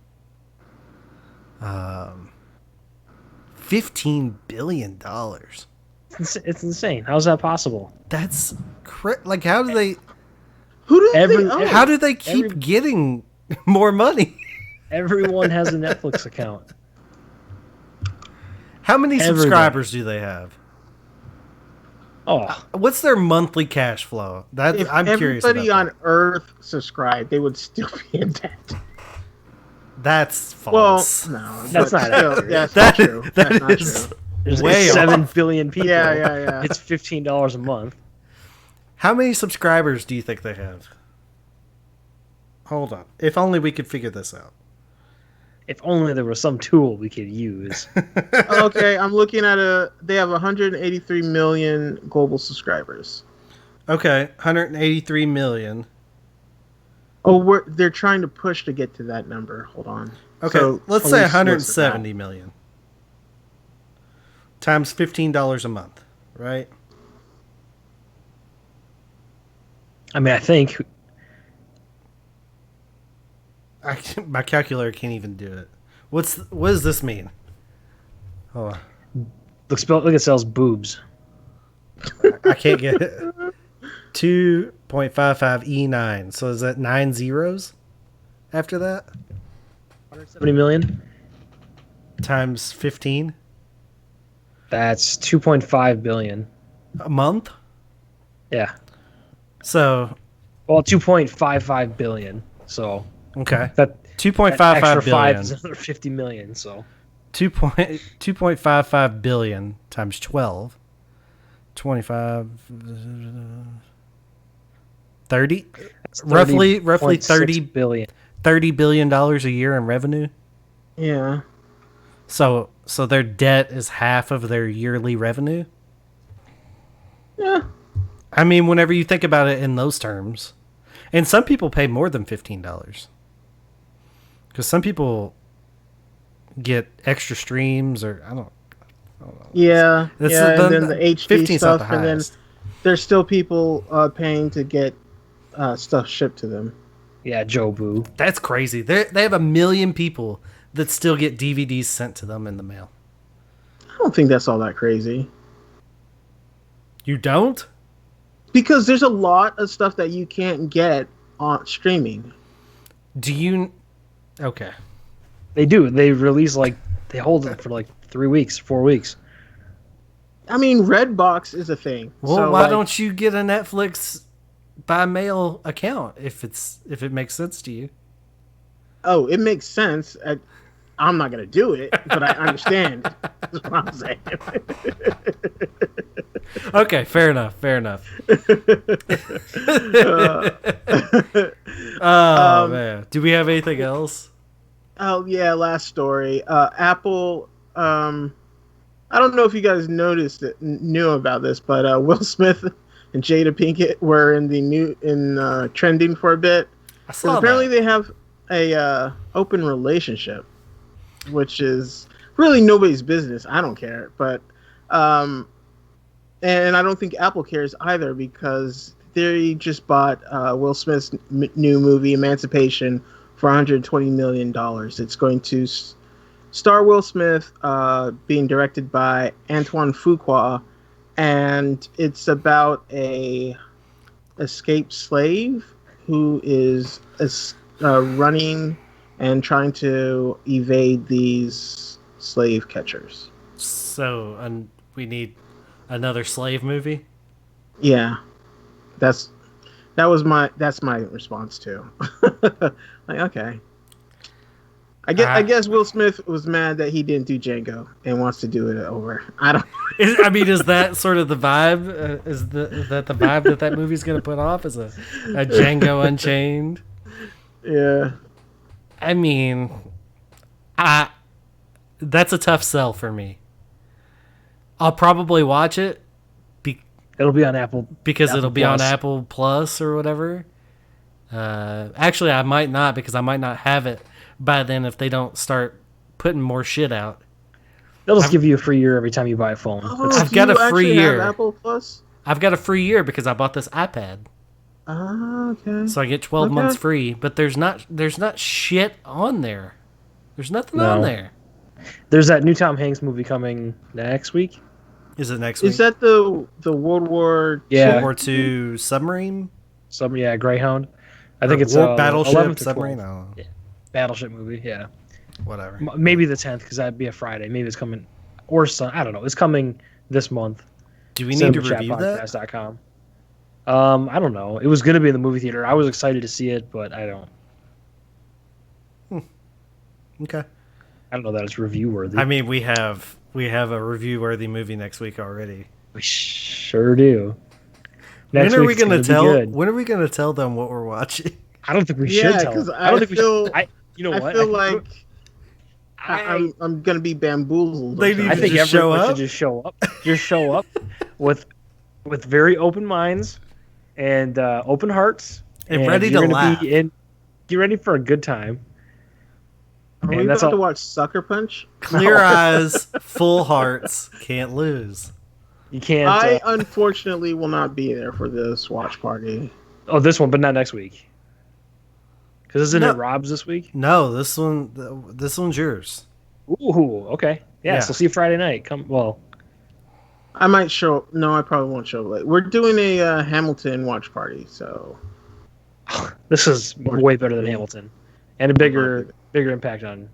$15 billion. It's insane. How's that possible? That's like, how do they? How do they keep getting more money? Everyone has a Netflix account. How many subscribers do they have? Oh, what's their monthly cash flow? I'm curious about everybody on Earth subscribed, they would still be in debt. That's false. Well, no, that's not accurate. That's not true. That's not is true. There's way 7 off. billion people. Yeah. It's $15 a month. How many subscribers do you think they have? Hold on. If only we could figure this out. If only there was some tool we could use. Okay, I'm looking at they have 183 million global subscribers. Okay, 183 million. Oh, they're trying to push to get to that number. Hold on. Okay, So, let's at say least 170 million. Times $15 a month, right? I mean, I think My calculator can't even do it. What does this mean? Hold on. look at Sal's boobs. I can't get it. 2.55 E9. So is that 9 zeros after that? 170 million? times 15 That's 2.5 billion. a month. Yeah. So, Well, 2.55 billion. So okay, that 2.55 extra billion. 5 is another 50 million. So 2.55 billion times 12. 25 30 that's roughly 30.6 billion. $30 billion a year in revenue. Yeah. So their debt is half of their yearly revenue. Yeah. I mean, whenever you think about it in those terms, and some people pay more than $15 because some people get extra streams, or I don't know. Yeah, It's yeah, and then the HD 15's stuff, not the and then highest. there's still people paying to get stuff shipped to them. Yeah, Joe Boo. That's crazy. They have 1 million people that still get DVDs sent to them in the mail. I don't think that's all that crazy. You don't? Because there's a lot of stuff that you can't get on streaming. Do you? Okay. They do. They release they hold it for 3 weeks, 4 weeks. I mean, Redbox is a thing. Well, so, why don't you get a Netflix by mail account if it makes sense to you? Oh, it makes sense. I'm not gonna do it, but I understand. That's what I'm saying. Okay, fair enough. Oh man, do we have anything else? Oh yeah, last story. Apple. I don't know if you guys knew about this, but Will Smith and Jada Pinkett were in trending for a bit. I saw apparently that. they have a open relationship, which is really nobody's business. I don't care, but and I don't think Apple cares either because they just bought Will Smith's new movie Emancipation for $120 million. It's going to star Will Smith, being directed by Antoine Fuqua, and it's about a escaped slave who is running and trying to evade these slave catchers. So, we need another slave movie? Yeah, that's my response too. Okay. I guess Will Smith was mad that he didn't do Django and wants to do it over. I don't. Is that sort of the vibe? Is that the vibe that movie's going to put off? Is a Django Unchained? Yeah. I mean, that's a tough sell for me. I'll probably watch it. It'll be on Apple because Apple it'll be Plus. on Apple Plus or whatever. Actually, I might not because I might not have it by then if they don't start putting more shit out. They'll just give you a free year every time you buy a phone. I've got a free year. Have Apple Plus? I've got a free year because I bought this iPad. Okay. So I get 12 months free, but there's not shit on there. There's nothing on there. There's that new Tom Hanks movie coming next week. Is it next week? Is that the World War World War II submarine? Greyhound. I think it's a battleship submarine. Yeah. Battleship movie, yeah. Whatever. Maybe the 10th because that'd be a Friday. Maybe it's coming or I don't know. It's coming this month. Do we need to review that? Podcast.com. I don't know. It was going to be in the movie theater. I was excited to see it, but I don't. Okay. I don't know that it's review worthy. I mean, we have a review worthy movie next week already. We sure do. When are we going to tell them what we're watching? I don't think we should tell them. I don't think we should. You know what? I feel like I'm going to be bamboozled. I think everyone should just show up. Just show up with very open minds and open hearts and ready to laugh. Get ready for a good time. Are we about to watch Sucker Punch? Clear eyes, full hearts, can't lose. You can't. I unfortunately will not be there for this watch party. Oh, this one, but not next week. Because isn't it Rob's this week? No, this one's yours. Ooh, okay. Yeah, so see you Friday night. I might show up. No, I probably won't show up late. We're doing a Hamilton watch party, so. This is way better than Hamilton. And a bigger impact on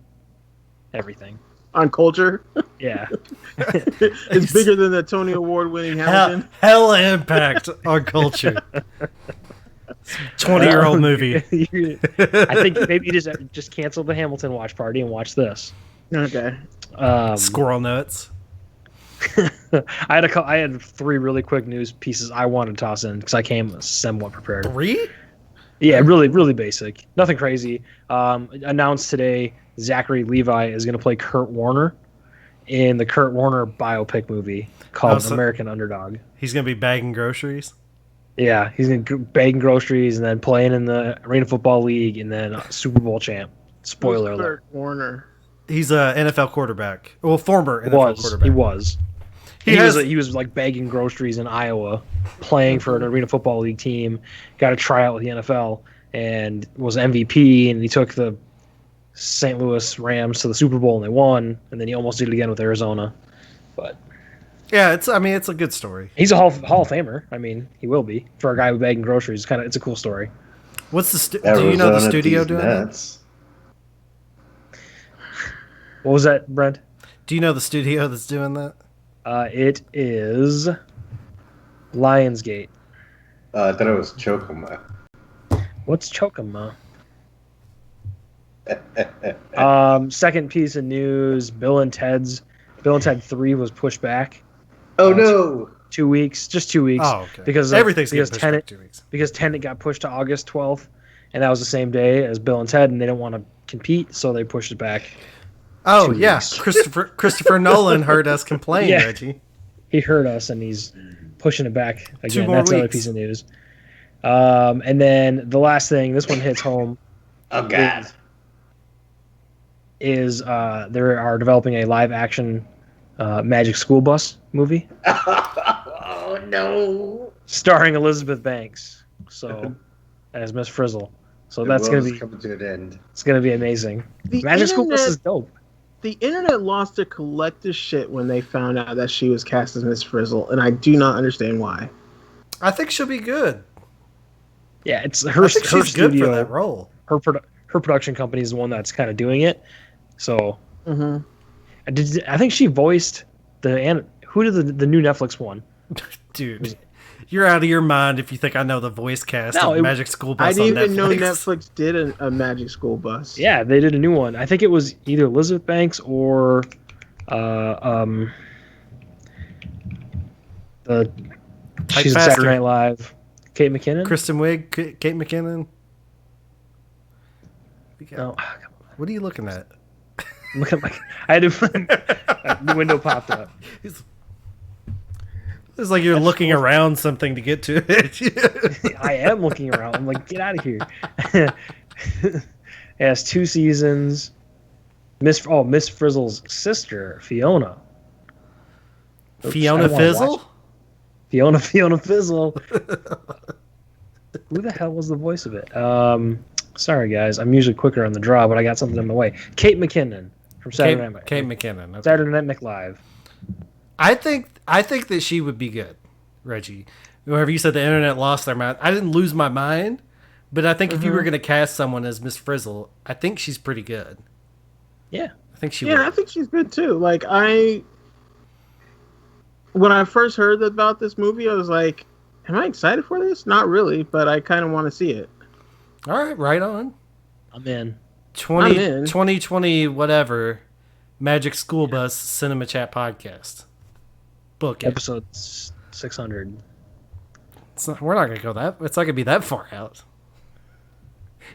everything. On culture. Yeah. It's bigger than the Tony Award winning Hamilton. Hella impact on culture. 20-year-old movie. I think maybe you just cancel the Hamilton watch party and watch this. Okay. Squirrel notes. I had 3 really quick news pieces I wanted to toss in because I came somewhat prepared. 3? Yeah, really basic. Nothing crazy. Announced today, Zachary Levi is going to play Kurt Warner in the Kurt Warner biopic movie called American Underdog. He's going to be bagging groceries? Yeah, he's going to be bagging groceries and then playing in the Arena Football League and then Super Bowl champ. Spoiler alert. Kurt Warner. He's a NFL quarterback. Well, former NFL quarterback. He was. He was like bagging groceries in Iowa, playing for an Arena Football League team, got a tryout with the NFL, and was MVP, and he took the St. Louis Rams to the Super Bowl, and they won, and then he almost did it again with Arizona. But yeah, it's a good story. He's a Hall of Famer. I mean, he will be. For a guy who bagging groceries, it's a cool story. What's the do you know the studio doing that? What was that, Brent? Do you know the studio that's doing that? It is Lionsgate. I thought it was Chokama. What's Chokama? Second piece of news: Bill and Ted 3 was pushed back. Oh no! 2 weeks, just 2 weeks. Oh, okay. Because everything's getting pushed back 2 weeks. Because Tenet got pushed to August 12th, and that was the same day as Bill and Ted, and they didn't want to compete, so they pushed it back. Oh yeah, Christopher Nolan heard us complain, Yeah. Reggie. He heard us, and he's pushing it back again. 2 more That's another weeks. piece of news. And then the last thing, this one hits home. Oh God! Is they are developing a live action Magic School Bus movie. Oh no! Starring Elizabeth Banks, so as Miss Frizzle. So that's gonna be coming to an end. It's gonna be amazing. The Magic School Bus is dope. The internet lost their collective shit when they found out that she was cast as Miss Frizzle, and I do not understand why. I think she'll be good. Yeah, it's her. I think her she's studio, good for that role. Her production company is the one that's kind of doing it. So, I think she voiced who did the new Netflix one? Dude, you're out of your mind if you think I know the voice cast of Magic School Bus. I didn't on even know Netflix. Netflix did a Magic School Bus. Yeah, they did a new one. I think it was either Elizabeth Banks or she's in Saturday Night Live. Kate McKinnon? Kristen Wiig, Kate McKinnon. No. What are you looking at? Look at I had to. The window popped up. It's like you're looking around something to get to it. I am looking around. I'm like, get out of here. It has 2 seasons. Miss Frizzle's sister, Fiona. Oops, Fiona Fizzle? Fiona Fizzle. Who the hell was the voice of it? Sorry, guys. I'm usually quicker on the draw, but I got something in my way. Kate McKinnon from Saturday Night. Kate McKinnon. Okay. Saturday Night Live. I think that she would be good, Reggie. Whoever you said the internet lost their mind. I didn't lose my mind, but I think if you were going to cast someone as Miss Frizzle, I think she's pretty good. Yeah. I think she would. I think she's good too. Like when I first heard about this movie, I was like, am I excited for this? Not really, but I kind of want to see it. All right, right on. I'm in. 2020 whatever Magic School Bus Cinema Chat Podcast. Book it. Episode 600. We're not gonna go that. It's not gonna be that far out.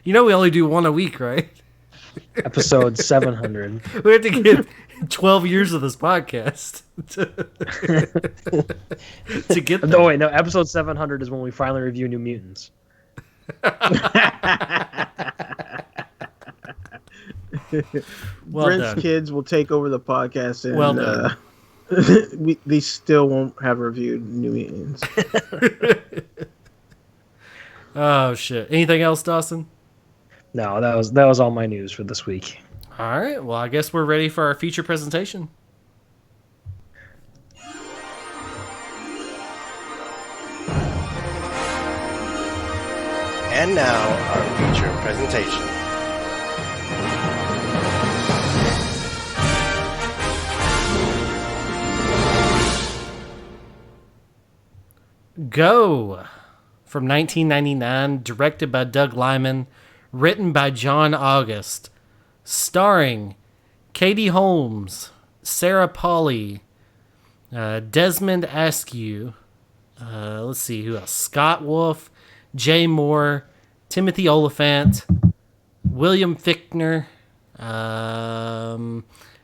You know we only do one a week, right? Episode 700. We have to get 12 years of this podcast to get there. No, wait, no. Episode 700 is when we finally review New Mutants. Well Brent's done. kids will take over the podcast, and Well done. they still won't have reviewed New Mutants. Oh shit! Anything else, Dawson? No, that was all my news for this week. All right. Well, I guess we're ready for our feature presentation. And now, our feature presentation. Go from 1999, directed by Doug Liman, written by John August, starring Katie Holmes, Sarah Polley, Desmond Askew, let's see who else, Scott Wolf, Jay Mohr, Timothy Olyphant, William Fichtner. I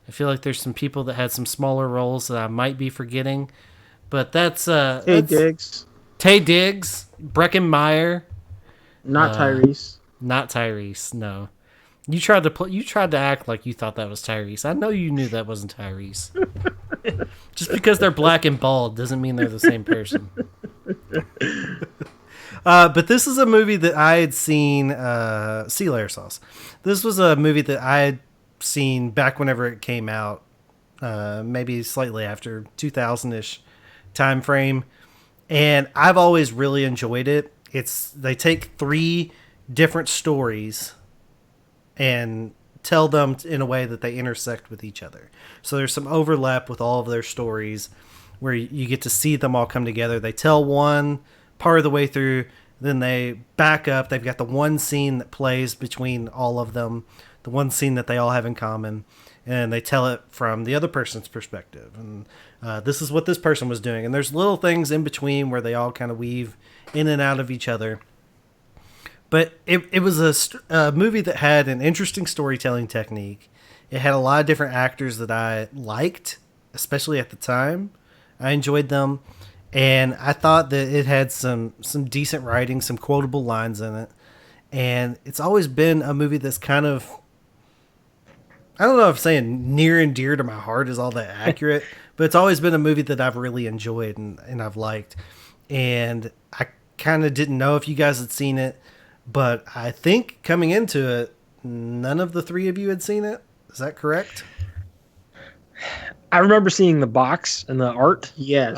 feel like there's some people that had some smaller roles that I might be forgetting, but that's Diggs. Tay Diggs, Breckin Meyer. Not Tyrese. Not Tyrese, no. You tried to act like you thought that was Tyrese. I know you knew that wasn't Tyrese. Just because they're black and bald doesn't mean they're the same person. But this is a movie that I had seen, Sea Layer Sauce. This was a movie that I had seen back whenever it came out, maybe slightly after 2000-ish time frame. And I've always really enjoyed it. They take 3 different stories and tell them in a way that they intersect with each other. So there's some overlap with all of their stories where you get to see them all come together. They tell one part of the way through, then they back up. They've got the one scene that plays between all of them, the one scene that they all have in common, and they tell it from the other person's perspective. And this is what this person was doing. And there's little things in between where they all kind of weave in and out of each other. But it was a movie that had an interesting storytelling technique. It had a lot of different actors that I liked, especially at the time. I enjoyed them. And I thought that it had some decent writing, some quotable lines in it. And it's always been a movie that's kind of, I don't know if saying near and dear to my heart is all that accurate, but it's always been a movie that I've really enjoyed and I've liked. And I kind of didn't know if you guys had seen it, but I think coming into it, none of the 3 of you had seen it. Is that correct? I remember seeing the box and the art. Yes.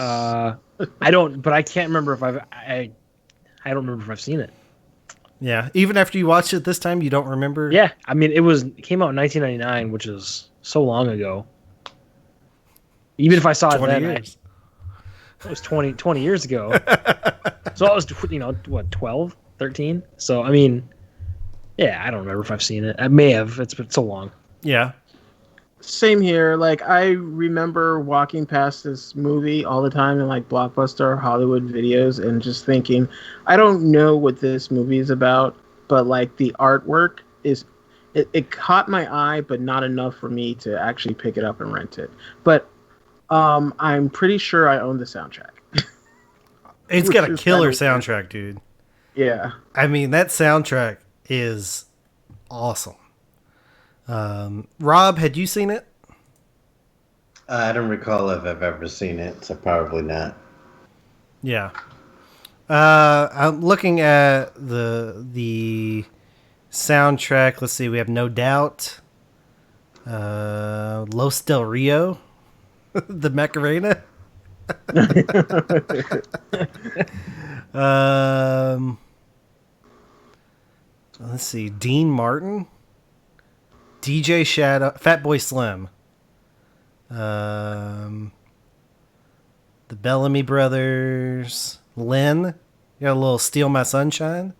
But I can't remember if I don't remember if I've seen it. Yeah. Even after you watched it this time, you don't remember? Yeah. I mean, it came out in 1999, which is so long ago. Even if I saw it then, it was 20 years ago. So I was, 12, 13? So, I mean, yeah, I don't remember if I've seen it. I may have. It's been so long. Yeah. Same here. Like, I remember walking past this movie all the time in like Blockbuster or Hollywood videos and just thinking, I don't know what this movie is about, but like the artwork it caught my eye, but not enough for me to actually pick it up and rent it. But I'm pretty sure I own the soundtrack. It's got a killer soundtrack, dude. Yeah. I mean, that soundtrack is awesome. Rob, had you seen it? I don't recall if I've ever seen it, so probably not. Yeah. I'm looking at the soundtrack. Let's see. We have No Doubt, Los Del Rio, the Macarena. Let's see. Dean Martin, DJ Shadow, Fatboy Slim, the Bellamy Brothers, Lynn. You got a little Steal My Sunshine.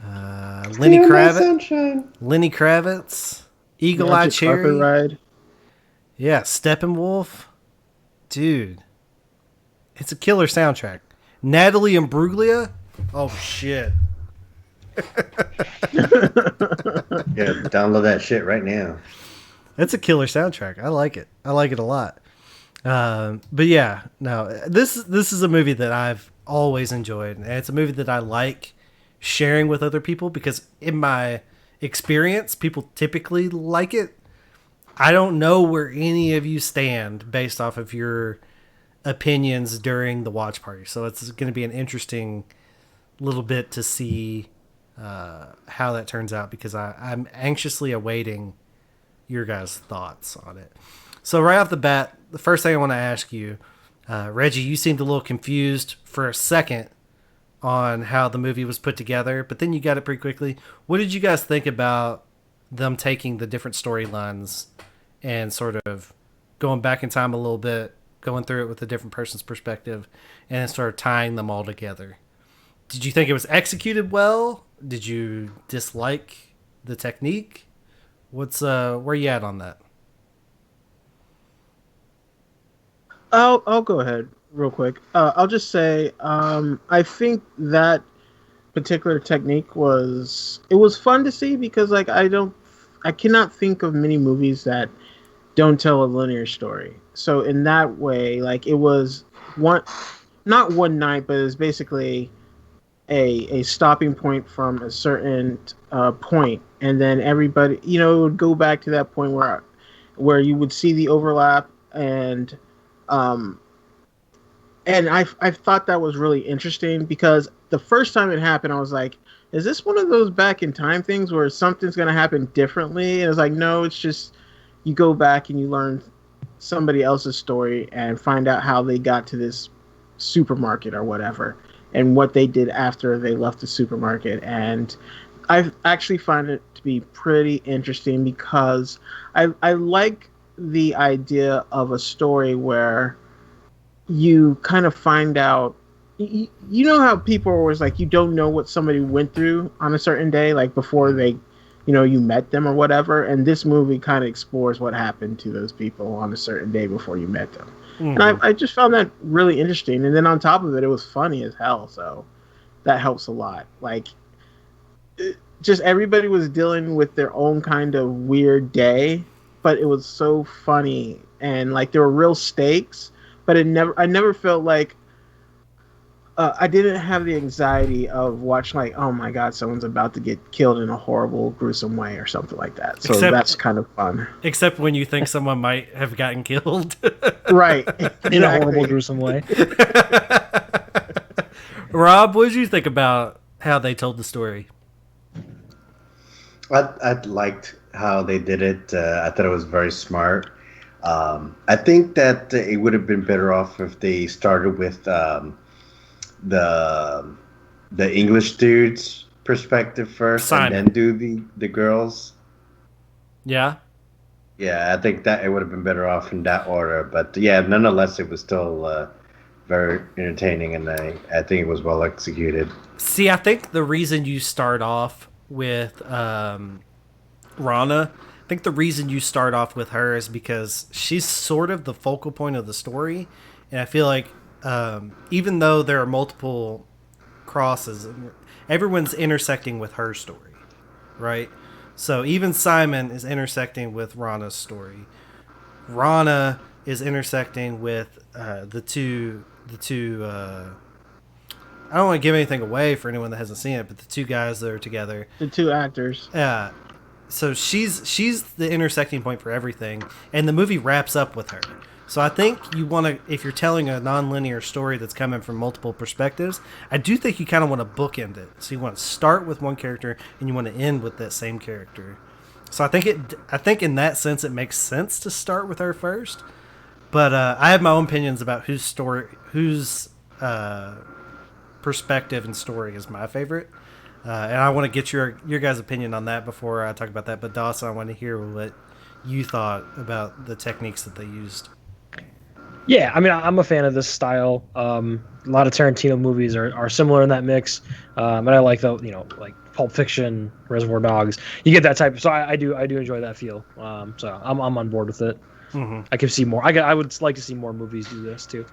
Lenny Kravitz. Lenny Kravitz. Eagle Eye Cherry. Ride. Yeah, Steppenwolf. Dude. It's a killer soundtrack. Natalie Imbruglia. Oh, shit. Yeah, download that shit right now. It's a killer soundtrack. I like it. I like it a lot. But yeah, no, this is a movie that I've always enjoyed, and it's a movie that I like sharing with other people because in my experience, people typically like it. I don't know where any of you stand based off of your opinions during the watch party, so it's going to be an interesting little bit to see how that turns out because I'm anxiously awaiting your guys' thoughts on it. So right off the bat, the first thing I want to ask you, Reggie, you seemed a little confused for a second on how the movie was put together, but then you got it pretty quickly. What did you guys think about them taking the different storylines and sort of going back in time a little bit going through it with a different person's perspective, and then sort of tying them all together. Did you think it was executed well? Did you dislike the technique? What's where you at on that? I'll go ahead real quick. I'll just say I think that particular technique was fun to see because like I cannot think of many movies that don't tell a linear story. So in that way, like it was one not one night, but it's basically a stopping point from a certain point, and then everybody, it would go back to that point where you would see the overlap, um, and I thought that was really interesting because the first time it happened, I was like, is this one of those back in time things where something's going to happen differently? And it's like, no, it's just you go back and you learn somebody else's story and find out how they got to this supermarket or whatever and what they did after they left the supermarket. And I actually find it to be pretty interesting because I like the idea of a story where you kind of find out, you know how people are always like, you don't know what somebody went through on a certain day, like before they, you met them or whatever. And this movie kind of explores what happened to those people on a certain day before you met them. Mm-hmm. And I just found that really interesting. And then on top of it, it was funny as hell. So that helps a lot. Like, just everybody was dealing with their own kind of weird day, but it was so funny. And like, there were real stakes, but I never felt like, I didn't have the anxiety of watching like, oh my god, someone's about to get killed in a horrible, gruesome way or something like that. So that's kind of fun. Except when you think someone might have gotten killed. Right. In a horrible, gruesome way. Rob, what did you think about how they told the story? I liked how they did it. I thought it was very smart. I think that it would have been better off if they started with the English dude's perspective first, Simon, and then do the girls. Yeah. Yeah, I think that it would have been better off in that order. But yeah, nonetheless, it was still very entertaining, and I think it was well executed. See, I think the reason you start off with Rana, I think the reason you start off with her is because she's sort of the focal point of the story, and I feel like even though there are multiple crosses, everyone's intersecting with her story, right? So even Simon is intersecting with Rana's story. Rana is intersecting with the two. I don't want to give anything away for anyone that hasn't seen it, but the two guys that are together, the two actors. Yeah. So she's the intersecting point for everything, and the movie wraps up with her. So I think you want to, if you're telling a non-linear story that's coming from multiple perspectives, I do think you kind of want to bookend it. So you want to start with one character and you want to end with that same character. So I think in that sense it makes sense to start with her first. But I have my own opinions about whose perspective and story is my favorite. And I want to get your guys' opinion on that before I talk about that. But Dawson, I want to hear what you thought about the techniques that they used. Yeah, I mean, I'm a fan of this style. A lot of Tarantino movies are similar in that mix, and I like like Pulp Fiction, Reservoir Dogs. You get that type. So I do enjoy that feel. So I'm on board with it. Mm-hmm. I can see more. I would like to see more movies do this too.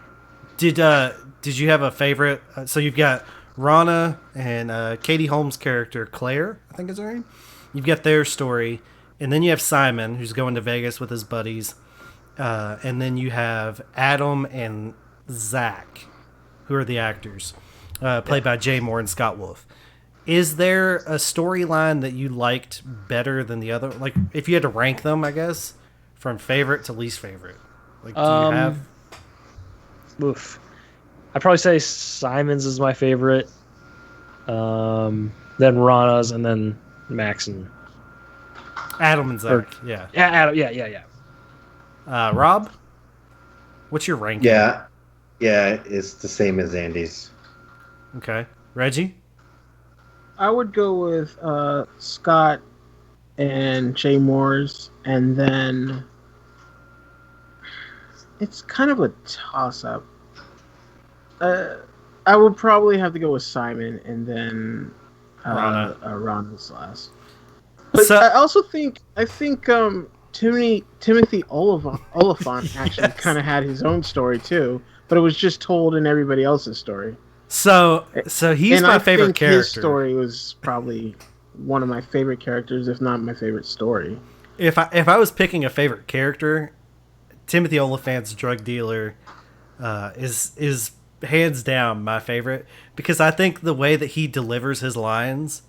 Did you have a favorite? So you've got Rana and Katie Holmes' character Claire, I think is her name. You've got their story, and then you have Simon, who's going to Vegas with his buddies. And then you have Adam and Zach, who are the actors, played by Jay Mohr and Scott Wolf. Is there a storyline that you liked better than the other? Like, if you had to rank them, I guess, from favorite to least favorite. Like, do you have? Oof. I'd probably say Simon's is my favorite. Then Rana's, and then Max and Adam and Zach. Yeah. Yeah. Adam. Yeah. Rob, what's your ranking? Yeah, it's the same as Andy's. Okay, Reggie. I would go with Scott and Jay Mohr's, and then it's kind of a toss-up. I would probably have to go with Simon, and then Rana. Rana's last. But So, I think Timothy Olyphant actually Yes. kind of had his own story too, but it was just told in everybody else's story. so he's And my I favorite think character. his story was probably one of my favorite characters, if not my favorite story. If I was picking a favorite character, Timothy Olyphant's drug dealer is hands down my favorite, because I think the way that he delivers his lines,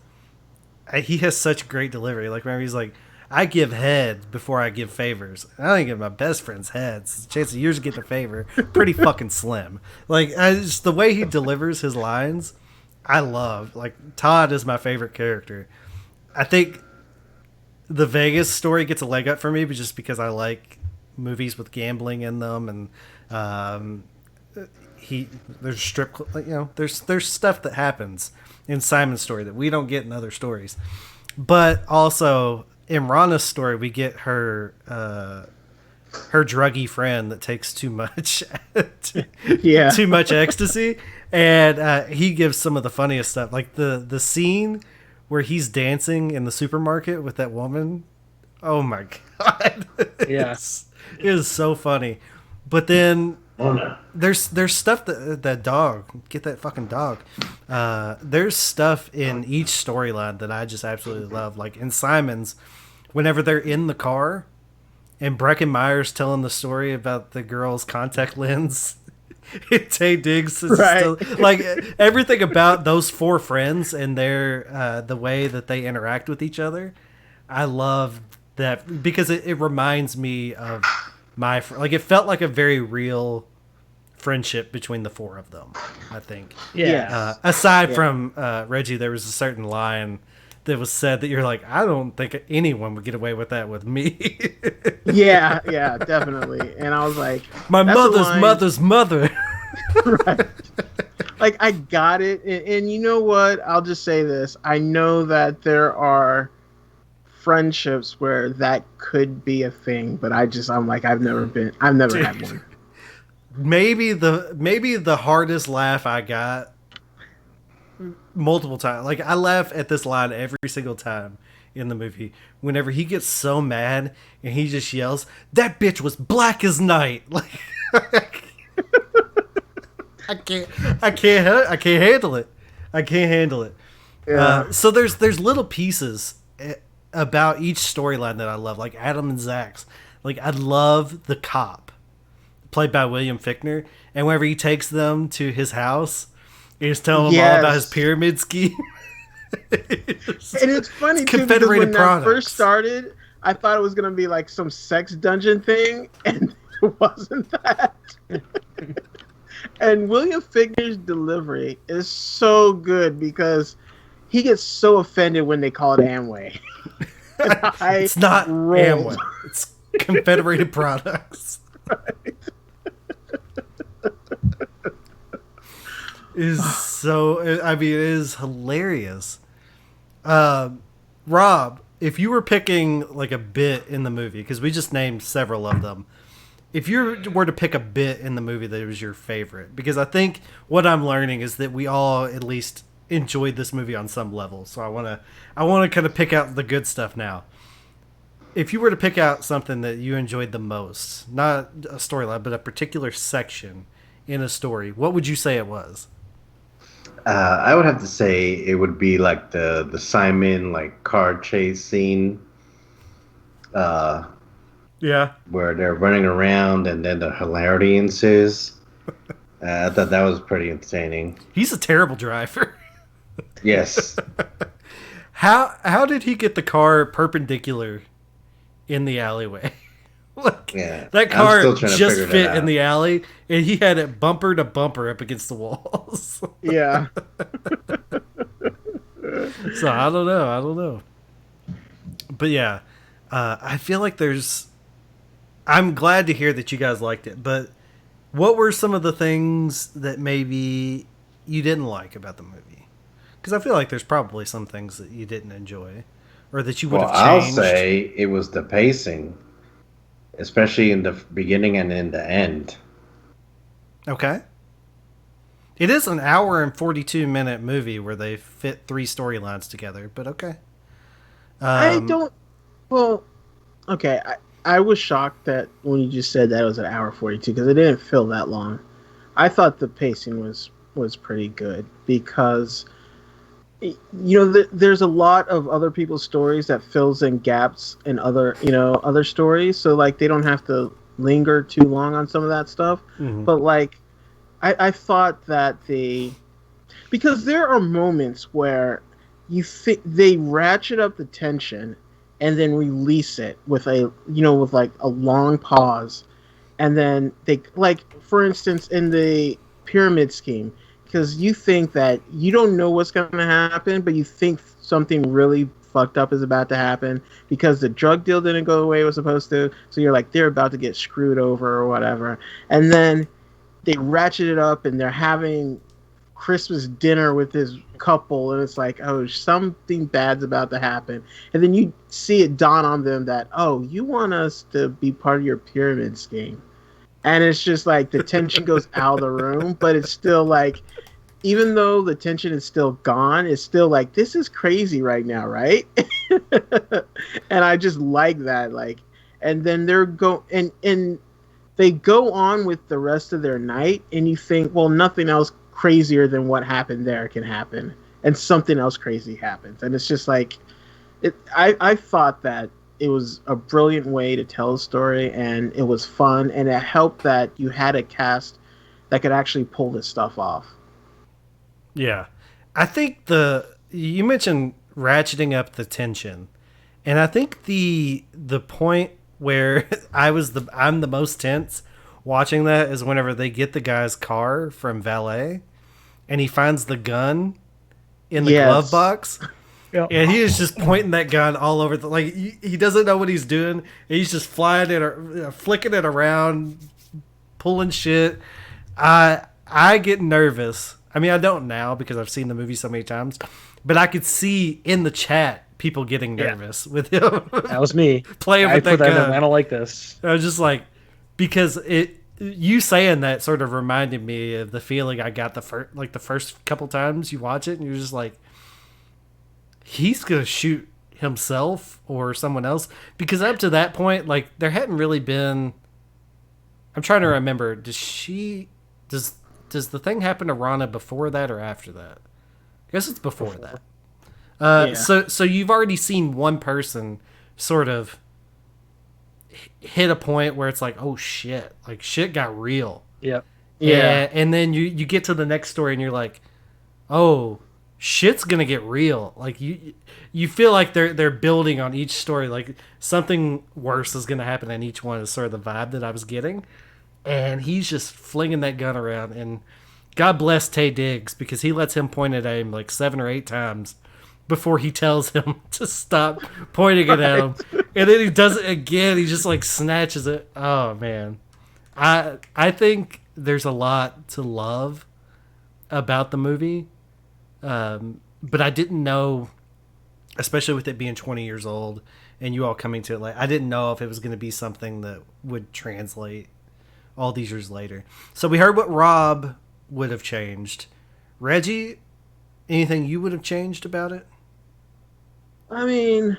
he has such great delivery. Like, remember, he's like, I give head before I give favors. I don't give my best friends heads. The chance of yours getting a favor pretty fucking slim. Like, just the way he delivers his lines, I love. Like, Todd is my favorite character. I think the Vegas story gets a leg up for me, but just because I like movies with gambling in them, and there's there's stuff that happens in Simon's story that we don't get in other stories. But also in Rana's story, we get her druggy friend that takes too much Yeah. too much ecstasy, and he gives some of the funniest stuff, like the scene where he's dancing in the supermarket with that woman. Oh my god. Yeah. It is so funny. But then Oh no. there's stuff that dog, get that fucking dog. There's stuff in each storyline that I just absolutely love. Like in Simon's, whenever they're in the car and Breckenmeyer's telling the story about the girl's contact lens, Tay Diggs is Right. still, like, everything about those four friends and their the way that they interact with each other. I love that because it reminds me of like, it felt like a very real friendship between the four of them, I think. Yeah. Aside from Reggie, there was a certain line that was said that you're like, I don't think anyone would get away with that with me. Yeah, definitely. And I was like, My that's a mother's line- mother's mother. Right. Like, I got it. And you know what? I'll just say this. I know that there are friendships where that could be a thing, but I'm like, I've never had one. Maybe the hardest laugh I got multiple times. Like, I laugh at this line every single time in the movie. Whenever he gets so mad and he just yells, "That bitch was black as night!" Like, I can't handle it. I can't handle it. Yeah. So there's little pieces about each storyline that I love, like Adam and Zach's. Like, I love the cop, played by William Fichtner, and whenever he takes them to his house, he's telling them all about his pyramid scheme. And it's funny too, because Confederated when products. that first started, I thought it was gonna be like some sex dungeon thing, and it wasn't that. And William Fichtner's delivery is so good because he gets so offended when they call it Amway. It's not Amway. It's Confederated Products. It is hilarious. Rob, if you were picking like a bit in the movie, because we just named several of them, if you were to pick a bit in the movie that was your favorite, because I think what I'm learning is that we all at least enjoyed this movie on some level. So I want to kind of pick out the good stuff now. If you were to pick out something that you enjoyed the most, not a storyline, but a particular section in a story, what would you say it was? I would have to say it would be like the Simon like car chase scene. Yeah. Where they're running around and then the hilarity ensues. I thought that was pretty entertaining. He's a terrible driver. Yes. How did he get the car perpendicular in the alleyway? Like, yeah, that car just fit in the alley, and he had it bumper to bumper up against the walls. Yeah. So I don't know. But yeah, I feel like I'm glad to hear that you guys liked it, but what were some of the things that maybe you didn't like about the movie? Because I feel like there's probably some things that you didn't enjoy, or that you would have changed. I'll say it was the pacing. especially in the beginning and in the end. Okay. It is an hour and 42-minute movie where they fit 3 storylines together, but okay. I don't. Well, okay. I was shocked that when you just said that it was an hour 42 because it didn't feel that long. I thought the pacing was pretty good because there's a lot of other people's stories that fills in gaps in other stories, so like they don't have to linger too long on some of that stuff. Mhm. But like I thought that because there are moments where you think they ratchet up the tension and then release it with with like a long pause, and then they, like, for instance, in the pyramid scheme, because you think that you don't know what's going to happen, but you think something really fucked up is about to happen because the drug deal didn't go the way it was supposed to, so you're like, they're about to get screwed over or whatever, and then they ratchet it up and they're having Christmas dinner with this couple, and it's like, oh, something bad's about to happen, and then you see it dawn on them that, oh, you want us to be part of your pyramid scheme, and it's just like the tension goes out of the room, but it's still like, even though the tension is still gone, it's still like, this is crazy right now, right? And I just like that, like, and then and they go on with the rest of their night, and you think, well, nothing else crazier than what happened there can happen, and something else crazy happens, and it's just like, I thought that it was a brilliant way to tell a story, and it was fun, and it helped that you had a cast that could actually pull this stuff off. Yeah. I think you mentioned ratcheting up the tension, and I think the point where I'm the most tense watching that is whenever they get the guy's car from valet and he finds the gun in the glove box. Yep. And he is just pointing that gun all over he doesn't know what he's doing. He's just flying it or flicking it around, pulling shit. I get nervous. I mean, I don't now because I've seen the movie so many times, but I could see in the chat people getting nervous with him. That was me playing with that gun. I don't like this. I was just like, because you saying that sort of reminded me of the feeling I got the first couple times you watch it, and you're just like, he's gonna shoot himself or someone else, because up to that point, like, there hadn't really been. I'm trying to remember. Does the thing happen to Rana before that or after that? I guess it's before that. Yeah. So you've already seen one person sort of hit a point where it's like, oh shit, like shit got real. Yep. Yeah. And then you get to the next story and you're like, oh, shit's gonna get real. Like you feel like they're building on each story, like something worse is gonna happen in each one, is sort of the vibe that I was getting. And he's just flinging that gun around, and God bless Taye Diggs, because he lets him point it at him like 7 or 8 times before he tells him to stop pointing it at him. And then he does it again. He just like snatches it. Oh man. I think there's a lot to love about the movie. But I didn't know, especially with it being 20 years old and you all coming to it, like, I didn't know if it was going to be something that would translate all these years later. So we heard what Rob would have changed. Reggie, anything you would have changed about it? I mean,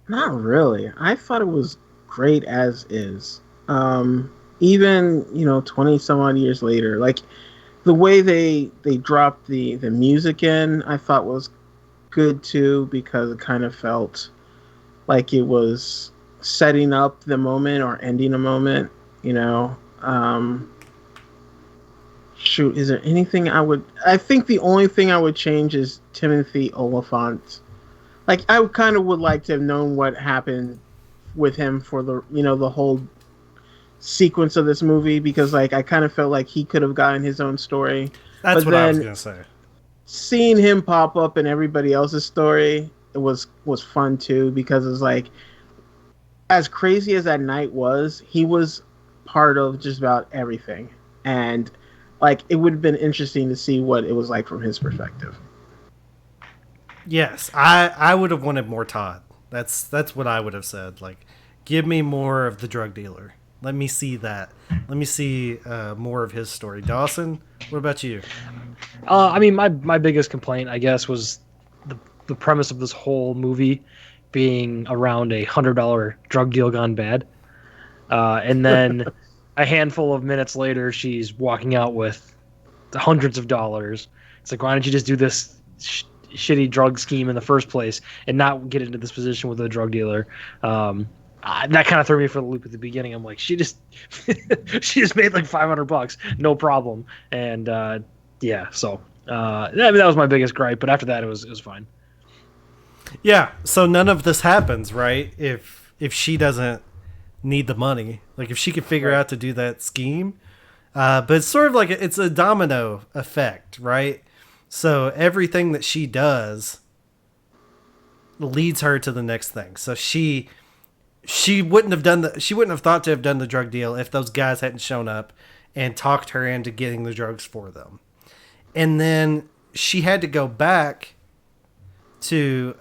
not really. I thought it was great as is. Even 20 some odd years later, like the way they dropped the music in, I thought was good too, because it kind of felt like it was setting up the moment or ending a moment. Shoot, is there anything I think the only thing I would change is Timothy Olyphant. Like, I kind of would like to have known what happened with him for the whole sequence of this movie, because like I kind of felt like he could have gotten his own story. That's what I was gonna say. Seeing him pop up in everybody else's story, it was fun too, because it's like, as crazy as that night was, he was part of just about everything, and like it would have been interesting to see what it was like from his perspective. Yes, I would have wanted more Todd. That's what I would have said. Like, Give me more of the drug dealer. Let me see that. Let me see more of his story. Dawson, what about you? I mean, my biggest complaint, I guess, was the premise of this whole movie being around $100 drug deal gone bad, and then a handful of minutes later, she's walking out with hundreds of dollars. It's like, why don't you just do this shitty drug scheme in the first place and not get into this position with a drug dealer? That kind of threw me for the loop at the beginning. I'm like, she just she just made like $500, no problem. And yeah, so I mean, that was my biggest gripe. But after that, it was fine. Yeah, so none of this happens, right? If she doesn't need the money, like if she could figure out to do that scheme, but it's sort of like it's a domino effect, right? So everything that she does leads her to the next thing. So she wouldn't have thought to have done the drug deal if those guys hadn't shown up and talked her into getting the drugs for them. And then she had to go back to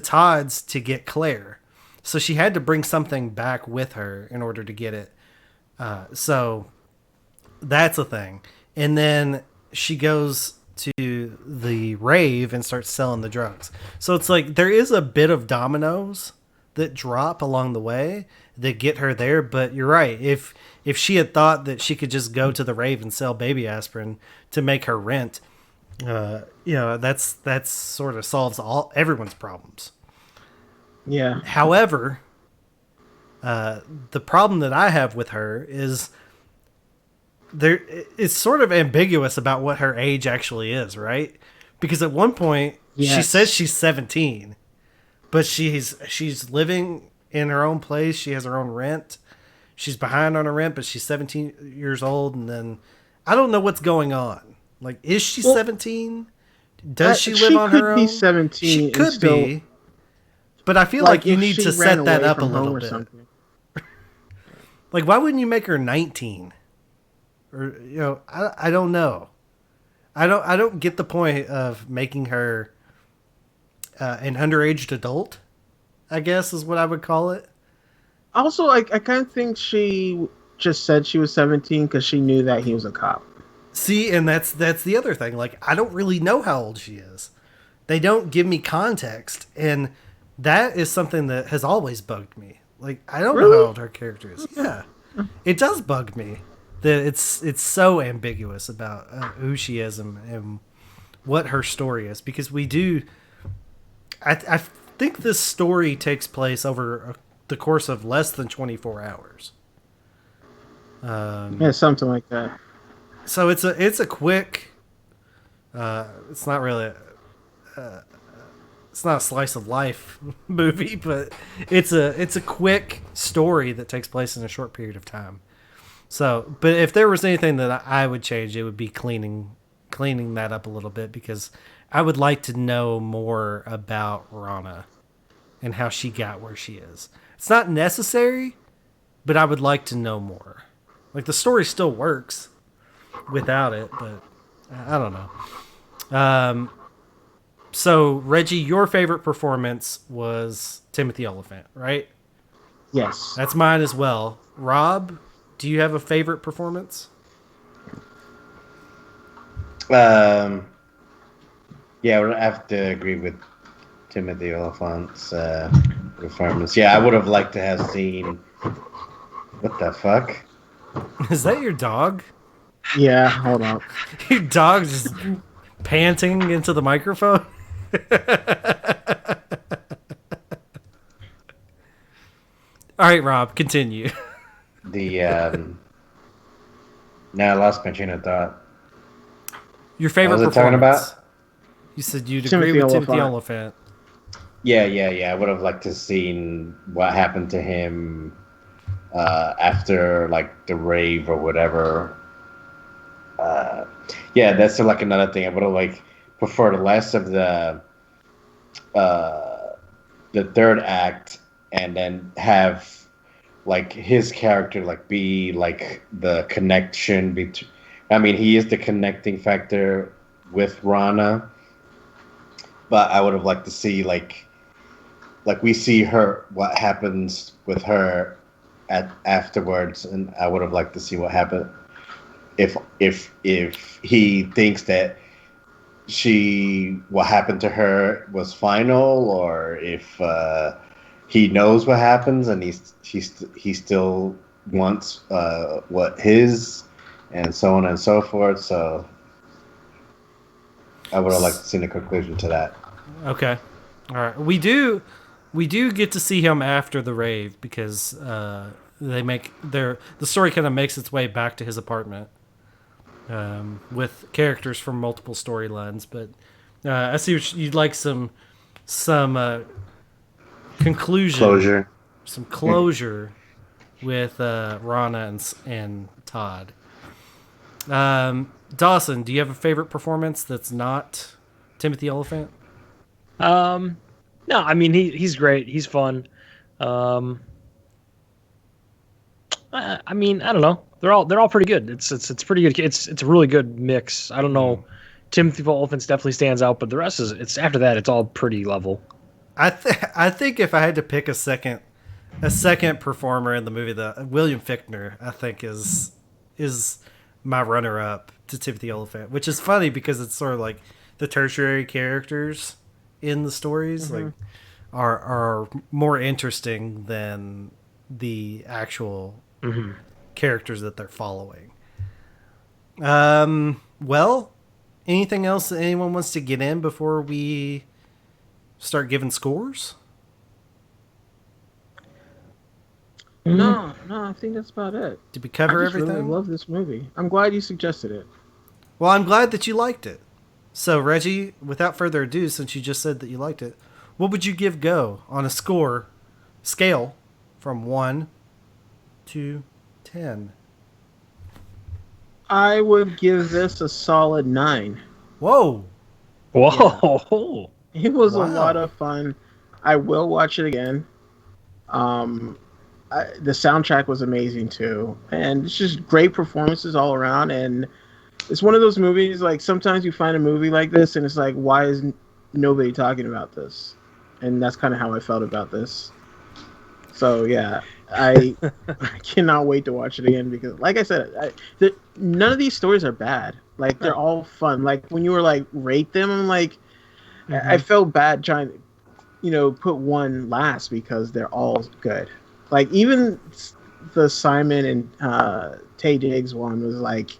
Todd's to get Claire. So she had to bring something back with her in order to get it. So that's a thing. And then she goes to the rave and starts selling the drugs. So it's like there is a bit of dominoes that drop along the way that get her there. But you're right. If she had thought that she could just go to the rave and sell baby aspirin to make her rent, that's sort of solves everyone's problems. Yeah. However, the problem that I have with her is it's sort of ambiguous about what her age actually is, right? Because at one point she says she's 17, but she's living in her own place. She has her own rent. She's behind on her rent, but she's 17 years old. And then I don't know what's going on. Like, is she 17? Does she live on her own? She could be 17. She could be. But I feel like you need to set that up a little bit. Like, why wouldn't you make her 19? Or, I don't know. I don't get the point of making her an underage adult, I guess is what I would call it. Also, I kind of think she just said she was 17 because she knew that he was a cop. See, and that's the other thing. Like, I don't really know how old she is. They don't give me context, and that is something that has always bugged me. Like, I don't know how old her character is. Yeah, it does bug me that it's so ambiguous about who she is and what her story is, because we do. I think this story takes place over the course of less than 24 hours. Yeah, something like that. So it's a quick. It's not really. It's not a slice of life movie, but it's a quick story that takes place in a short period of time. So, but if there was anything that I would change, it would be cleaning that up a little bit, because I would like to know more about Rana and how she got where she is. It's not necessary, but I would like to know more. Like, the story still works without it, but I don't know. So, Reggie, your favorite performance was Timothy Olyphant, right? Yes. That's mine as well. Rob, do you have a favorite performance? Yeah, I would have to agree with Timothy Olyphant's performance. Yeah, I would have liked to have seen... What the fuck? Is that your dog? Yeah, hold on. Your dog's just panting into the microphone? All right, Rob, continue. Now I lost my train of thought. Your favorite what was performance? I talking about? You said you'd agree with Timothy Olyphant. Yeah. I would have liked to seen what happened to him after, like, the rave or whatever. Yeah, that's like another thing. I would have preferred less of the third act, and then have his character be the connection between. I mean, he is the connecting factor with Rana, but I would have liked to see like we see her, what happens with her afterwards, and I would have liked to see what happened if he thinks that what happened to her was final, or if he knows what happens and he still wants what his, and so on and so forth. So I would have liked to see the conclusion to that. Okay, all right. We do get to see him after the rave because the story kind of makes its way back to his apartment. With characters from multiple storylines, but I see you'd like some conclusion, some closure with Rana and Todd. Dawson, do you have a favorite performance that's not Timothy Olyphant? No, I mean he's great. He's fun. I mean, I don't know. They're all pretty good. It's pretty good. It's a really good mix. I don't know. Timothy Olyphant definitely stands out, but the rest is after that it's all pretty level. I think if I had to pick a second performer in the movie, the William Fichtner I think is my runner up to Timothy Olyphant, which is funny because it's sort of like the tertiary characters in the stories like are more interesting than the actual characters that they're following. Well, anything else that anyone wants to get in before we start giving scores? No, I think that's about it. Did we cover everything? I really love this movie. I'm glad you suggested it. Well, I'm glad that you liked it. So, Reggie, without further ado, since you just said that you liked it, what would you give Go on a scale from 1 to 10? I would give this a solid 9. Whoa. Yeah. It was a lot of fun. I will watch it again. The soundtrack was amazing too, and it's just great performances all around. And it's one of those movies, like sometimes you find a movie like this and it's like, why is nobody talking about this? And that's kind of how I felt about this. So yeah, I cannot wait to watch it again because, like I said, none of these stories are bad. Like they're all fun. Like when you were like rate them, I'm like, I felt bad trying to, put one last because they're all good. Like even the Simon and Taye Diggs one was like,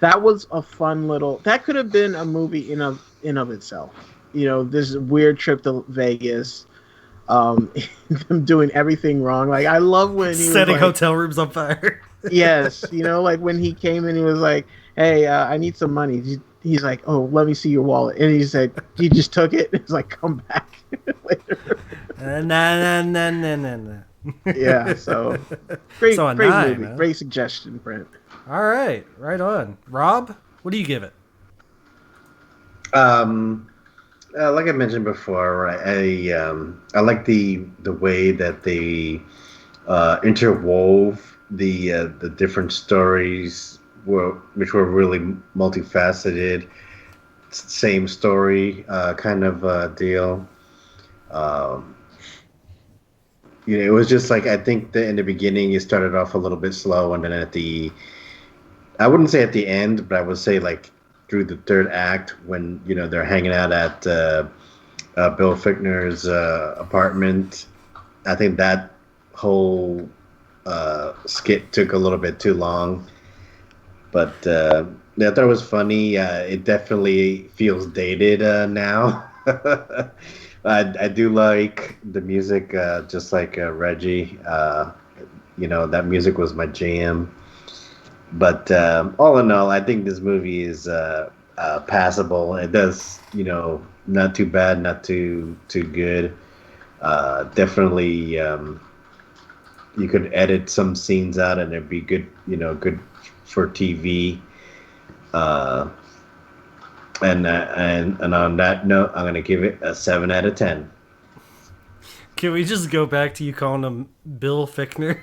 that was a fun little. That could have been a movie in of itself. This weird trip to Vegas. Them doing everything wrong. Like I love when he setting was, like, hotel rooms on fire. Yes, like when he came in, he was like, "Hey, I need some money." He's like, "Oh, let me see your wallet," and he said, "He just took it." He's like, "Come back later." No. Yeah, so great, So great 9, movie, huh? great suggestion, Brent. All right on. Rob, what do you give it? Like I mentioned before, I like the way that they interwove the different stories, which were really multifaceted. Same story, kind of deal. It was just like I think that in the beginning it started off a little bit slow, and then I wouldn't say at the end, but I would say like through the third act when they're hanging out at Bill Fichtner's apartment. I think that whole skit took a little bit too long, but I thought it was funny. It definitely feels dated now. I do like the music, just like Reggie. That music was my jam. But all in all, I think this movie is passable. It does, not too bad, not too good. Definitely, you could edit some scenes out, and it'd be good, good for TV. And on that note, I'm gonna give it a 7 out of 10. Can we just go back to you calling him Bill Fichtner?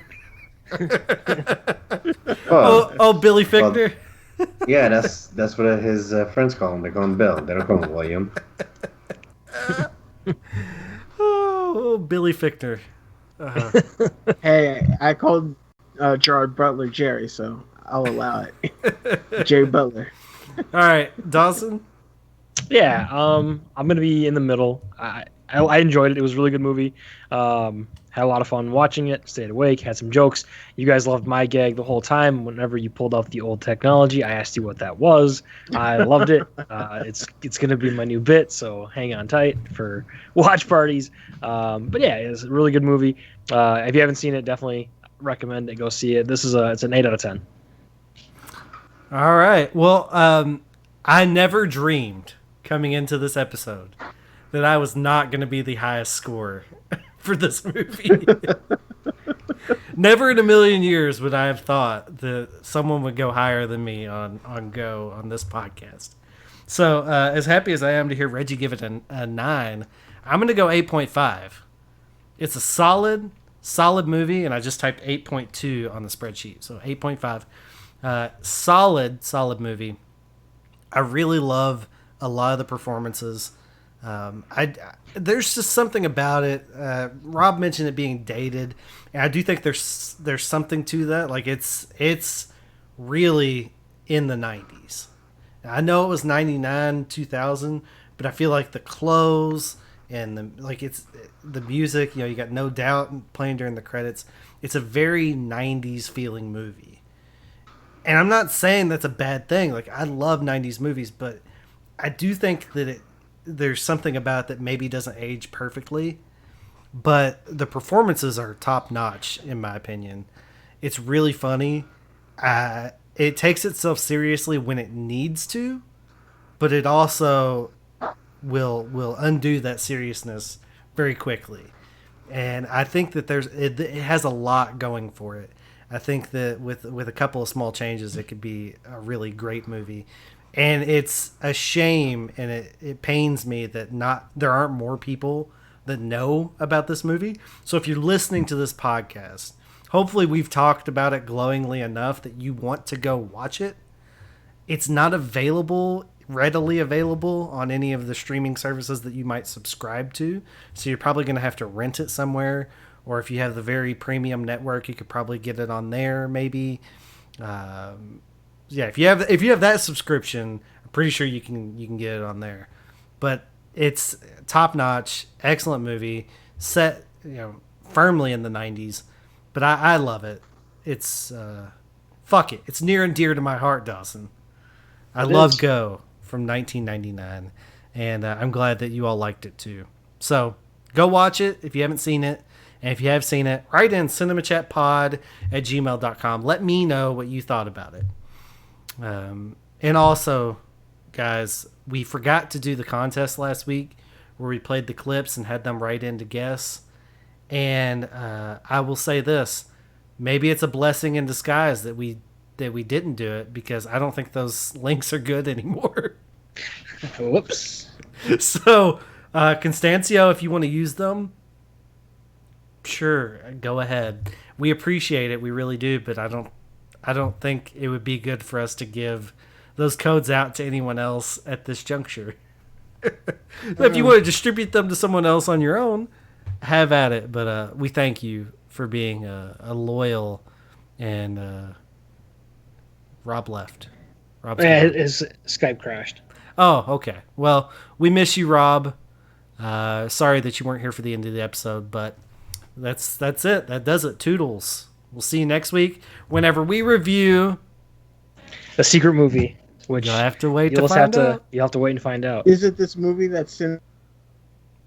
Billy Fichtner. Well, yeah, that's what his friends call him. They call him Bill. They don't call him William. Billy Fichtner. Hey, I called Gerard Butler Jerry, so I'll allow it. Jerry Butler. All right, Dawson. Yeah, I'm gonna be in the middle. I enjoyed it. It was a really good movie. Had a lot of fun watching it. Stayed awake. Had some jokes. You guys loved my gag the whole time. Whenever you pulled out the old technology, I asked you what that was. I loved it. It's gonna be my new bit. So hang on tight for watch parties. But yeah, it's a really good movie. If you haven't seen it, definitely recommend it. Go see it. It's an 8 out of 10. All right. Well, I never dreamed coming into this episode that I was not going to be the highest score for this movie. Never in a million years would I have thought that someone would go higher than me on Go on this podcast. So as happy as I am to hear Reggie give it a 9, I'm going to go 8.5. It's a solid movie, and I just typed 8.2 on the spreadsheet. So 8.5. Solid movie. I really love a lot of the performances. There's just something about it. Rob mentioned it being dated, and I do think there's something to that. Like it's really in the 90s. I know it was 99, 2000, but I feel like the clothes and the music. You got No Doubt playing during the credits. It's a very 90s feeling movie. And I'm not saying that's a bad thing. Like, I love 90s movies, but I do think that there's something about it that maybe doesn't age perfectly. But the performances are top notch, in my opinion. It's really funny. It takes itself seriously when it needs to, but it also will undo that seriousness very quickly. And I think that it has a lot going for it. I think that with a couple of small changes, it could be a really great movie. And it's a shame, and it pains me that there aren't more people that know about this movie. So if you're listening to this podcast, hopefully we've talked about it glowingly enough that you want to go watch it. It's not readily available on any of the streaming services that you might subscribe to. So you're probably going to have to rent it somewhere. Or if you have the very premium network, you could probably get it on there, maybe. If you have that subscription, I'm pretty sure you can get it on there. But it's top notch, excellent movie, set firmly in the 90s. But I love it. It's fuck it. It's near and dear to my heart, Dawson. I love Go from 1999, and I'm glad that you all liked it too. So go watch it if you haven't seen it. And if you have seen it, write in cinemachatpod@gmail.com. Let me know what you thought about it. And also, guys, we forgot to do the contest last week where we played the clips and had them write in to guess. And I will say this. Maybe it's a blessing in disguise that we didn't do it, because I don't think those links are good anymore. Whoops. So, Constancio, if you want to use them, sure, go ahead. We appreciate it, we really do, but I don't think it would be good for us to give those codes out to anyone else at this juncture. If you want to distribute them to someone else on your own, have at it. But we thank you for being a loyal and Rob left. His Skype crashed. Oh, okay. Well, we miss you, Rob. Sorry that you weren't here for the end of the episode, but that's it. That does it. Toodles. We'll see you next week whenever we review The Secret Movie, which you'll have to wait to find out. You'll have to wait and find out. Is it this movie that's in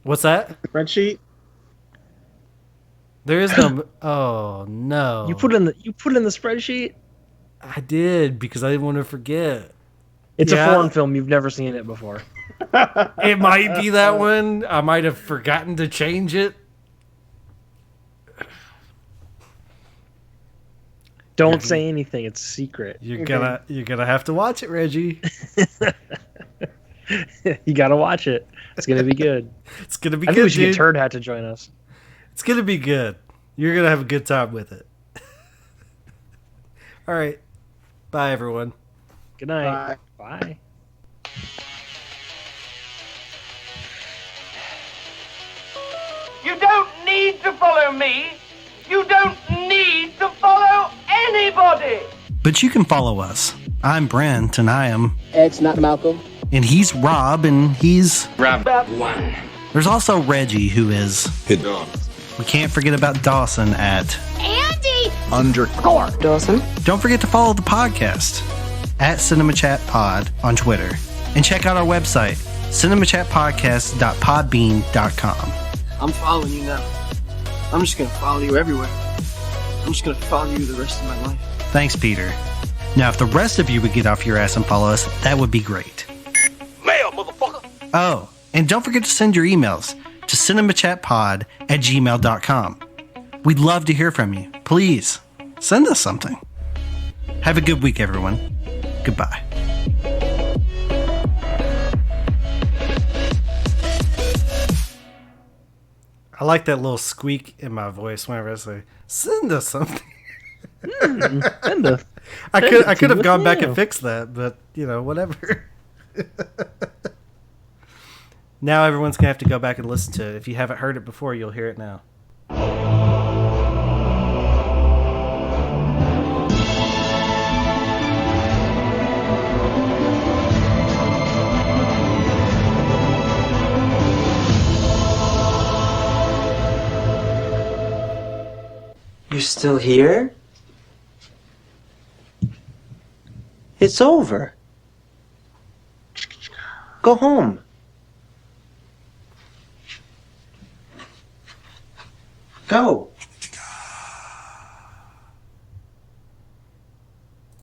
What's that? the spreadsheet? There is no. Oh no! You put in the spreadsheet. I did, because I didn't want to forget. It's a foreign film. You've never seen it before. It might be that one. I might have forgotten to change it. Don't say anything. It's a secret. You're gonna have to watch it, Reggie. You gotta watch it. It's gonna be good. It's gonna be I good. think we should dude. get Turd Hat to join us. It's gonna be good. You're gonna have a good time with it. All right. Bye, everyone. Good night. Bye. You don't need to follow me. You don't need to follow anybody. But you can follow us. I'm Brent, and I am X, not Malcolm. And he's Rob, and he's Rob 1. There's also Reggie, who is Hit on. We can't forget about Dawson at Andy! Underscore Dawson. Don't forget to follow the podcast at CinemaChatPod on Twitter. And check out our website, cinemachatpodcast.podbean.com. I'm following you now. I'm just gonna follow you everywhere. I'm just gonna follow you the rest of my life. Thanks, Peter. Now, if the rest of you would get off your ass and follow us, that would be great. Mail, motherfucker. Oh, and don't forget to send your emails to cinemachatpod@gmail.com. We'd love to hear from you. Please, send us something. Have a good week, everyone. Goodbye. I like that little squeak in my voice whenever I say, send us something. Send us. I could have gone back and fixed that, but, whatever. Now everyone's going to have to go back and listen to it. If you haven't heard it before, you'll hear it now. You're still here? It's over. Go home. Go.